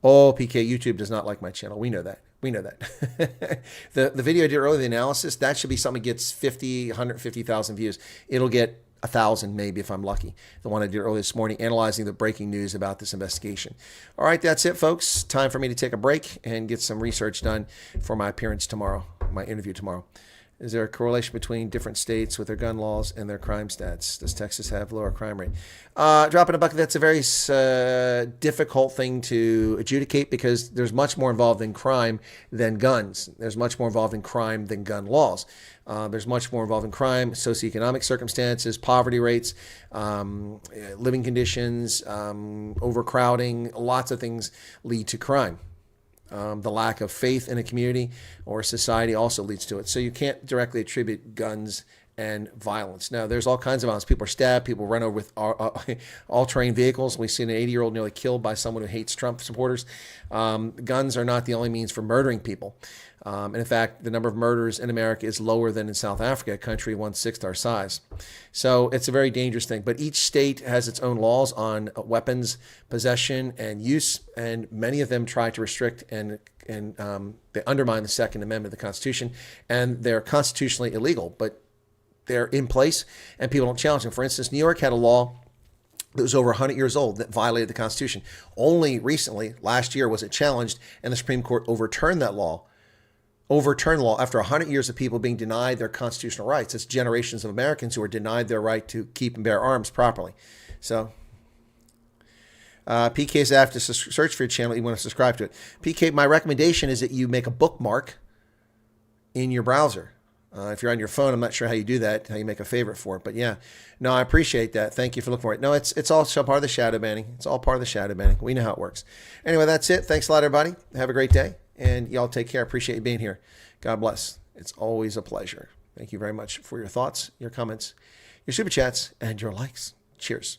S7: Oh, PK, YouTube does not like my channel. We know that. The video I did earlier, the analysis, that should be something that gets 50, 150,000 views. It'll get 1,000 maybe if I'm lucky. The one I did earlier this morning, analyzing the breaking news about this investigation. All right, that's it, folks. Time for me to take a break and get some research done for my appearance tomorrow, my interview tomorrow. Is there a correlation between different states with their gun laws and their crime stats? Does Texas have lower crime rate? Dropping a bucket, that's a very difficult thing to adjudicate because there's much more involved in crime than guns. There's much more involved in crime than gun laws. There's much more involved in crime, socioeconomic circumstances, poverty rates, living conditions, overcrowding. Lots of things lead to crime. The lack of faith in a community or society also leads to it. So you can't directly attribute guns and violence. Now, there's all kinds of violence. People are stabbed. People run over with all-terrain vehicles. We've seen an 80-year-old nearly killed by someone who hates Trump supporters. Guns are not the only means for murdering people. And in fact, the number of murders in America is lower than in South Africa, a country 1/6 our size. So it's a very dangerous thing. But each state has its own laws on weapons possession and use, and many of them try to restrict and they undermine the Second Amendment of the Constitution, and they're constitutionally illegal, but they're in place and people don't challenge them. For instance, New York had a law that was over 100 years old that violated the Constitution. Only recently, last year, was it challenged, and the Supreme Court overturned that law. After 100 years of people being denied their constitutional rights. It's generations of Americans who are denied their right to keep and bear arms properly. So, PK says, after search for your channel, you want to subscribe to it. PK, my recommendation is that you make a bookmark in your browser. If you're on your phone, I'm not sure how you do that, how you make a favorite for it. But yeah, no, I appreciate that. Thank you for looking for it. No, it's all part of the shadow banning. It's all part of the shadow banning. We know how it works. Anyway, that's it. Thanks a lot, everybody. Have a great day. And y'all take care. Appreciate you being here. God bless. It's always a pleasure. Thank you very much for your thoughts, your comments, your super chats, and your likes. Cheers.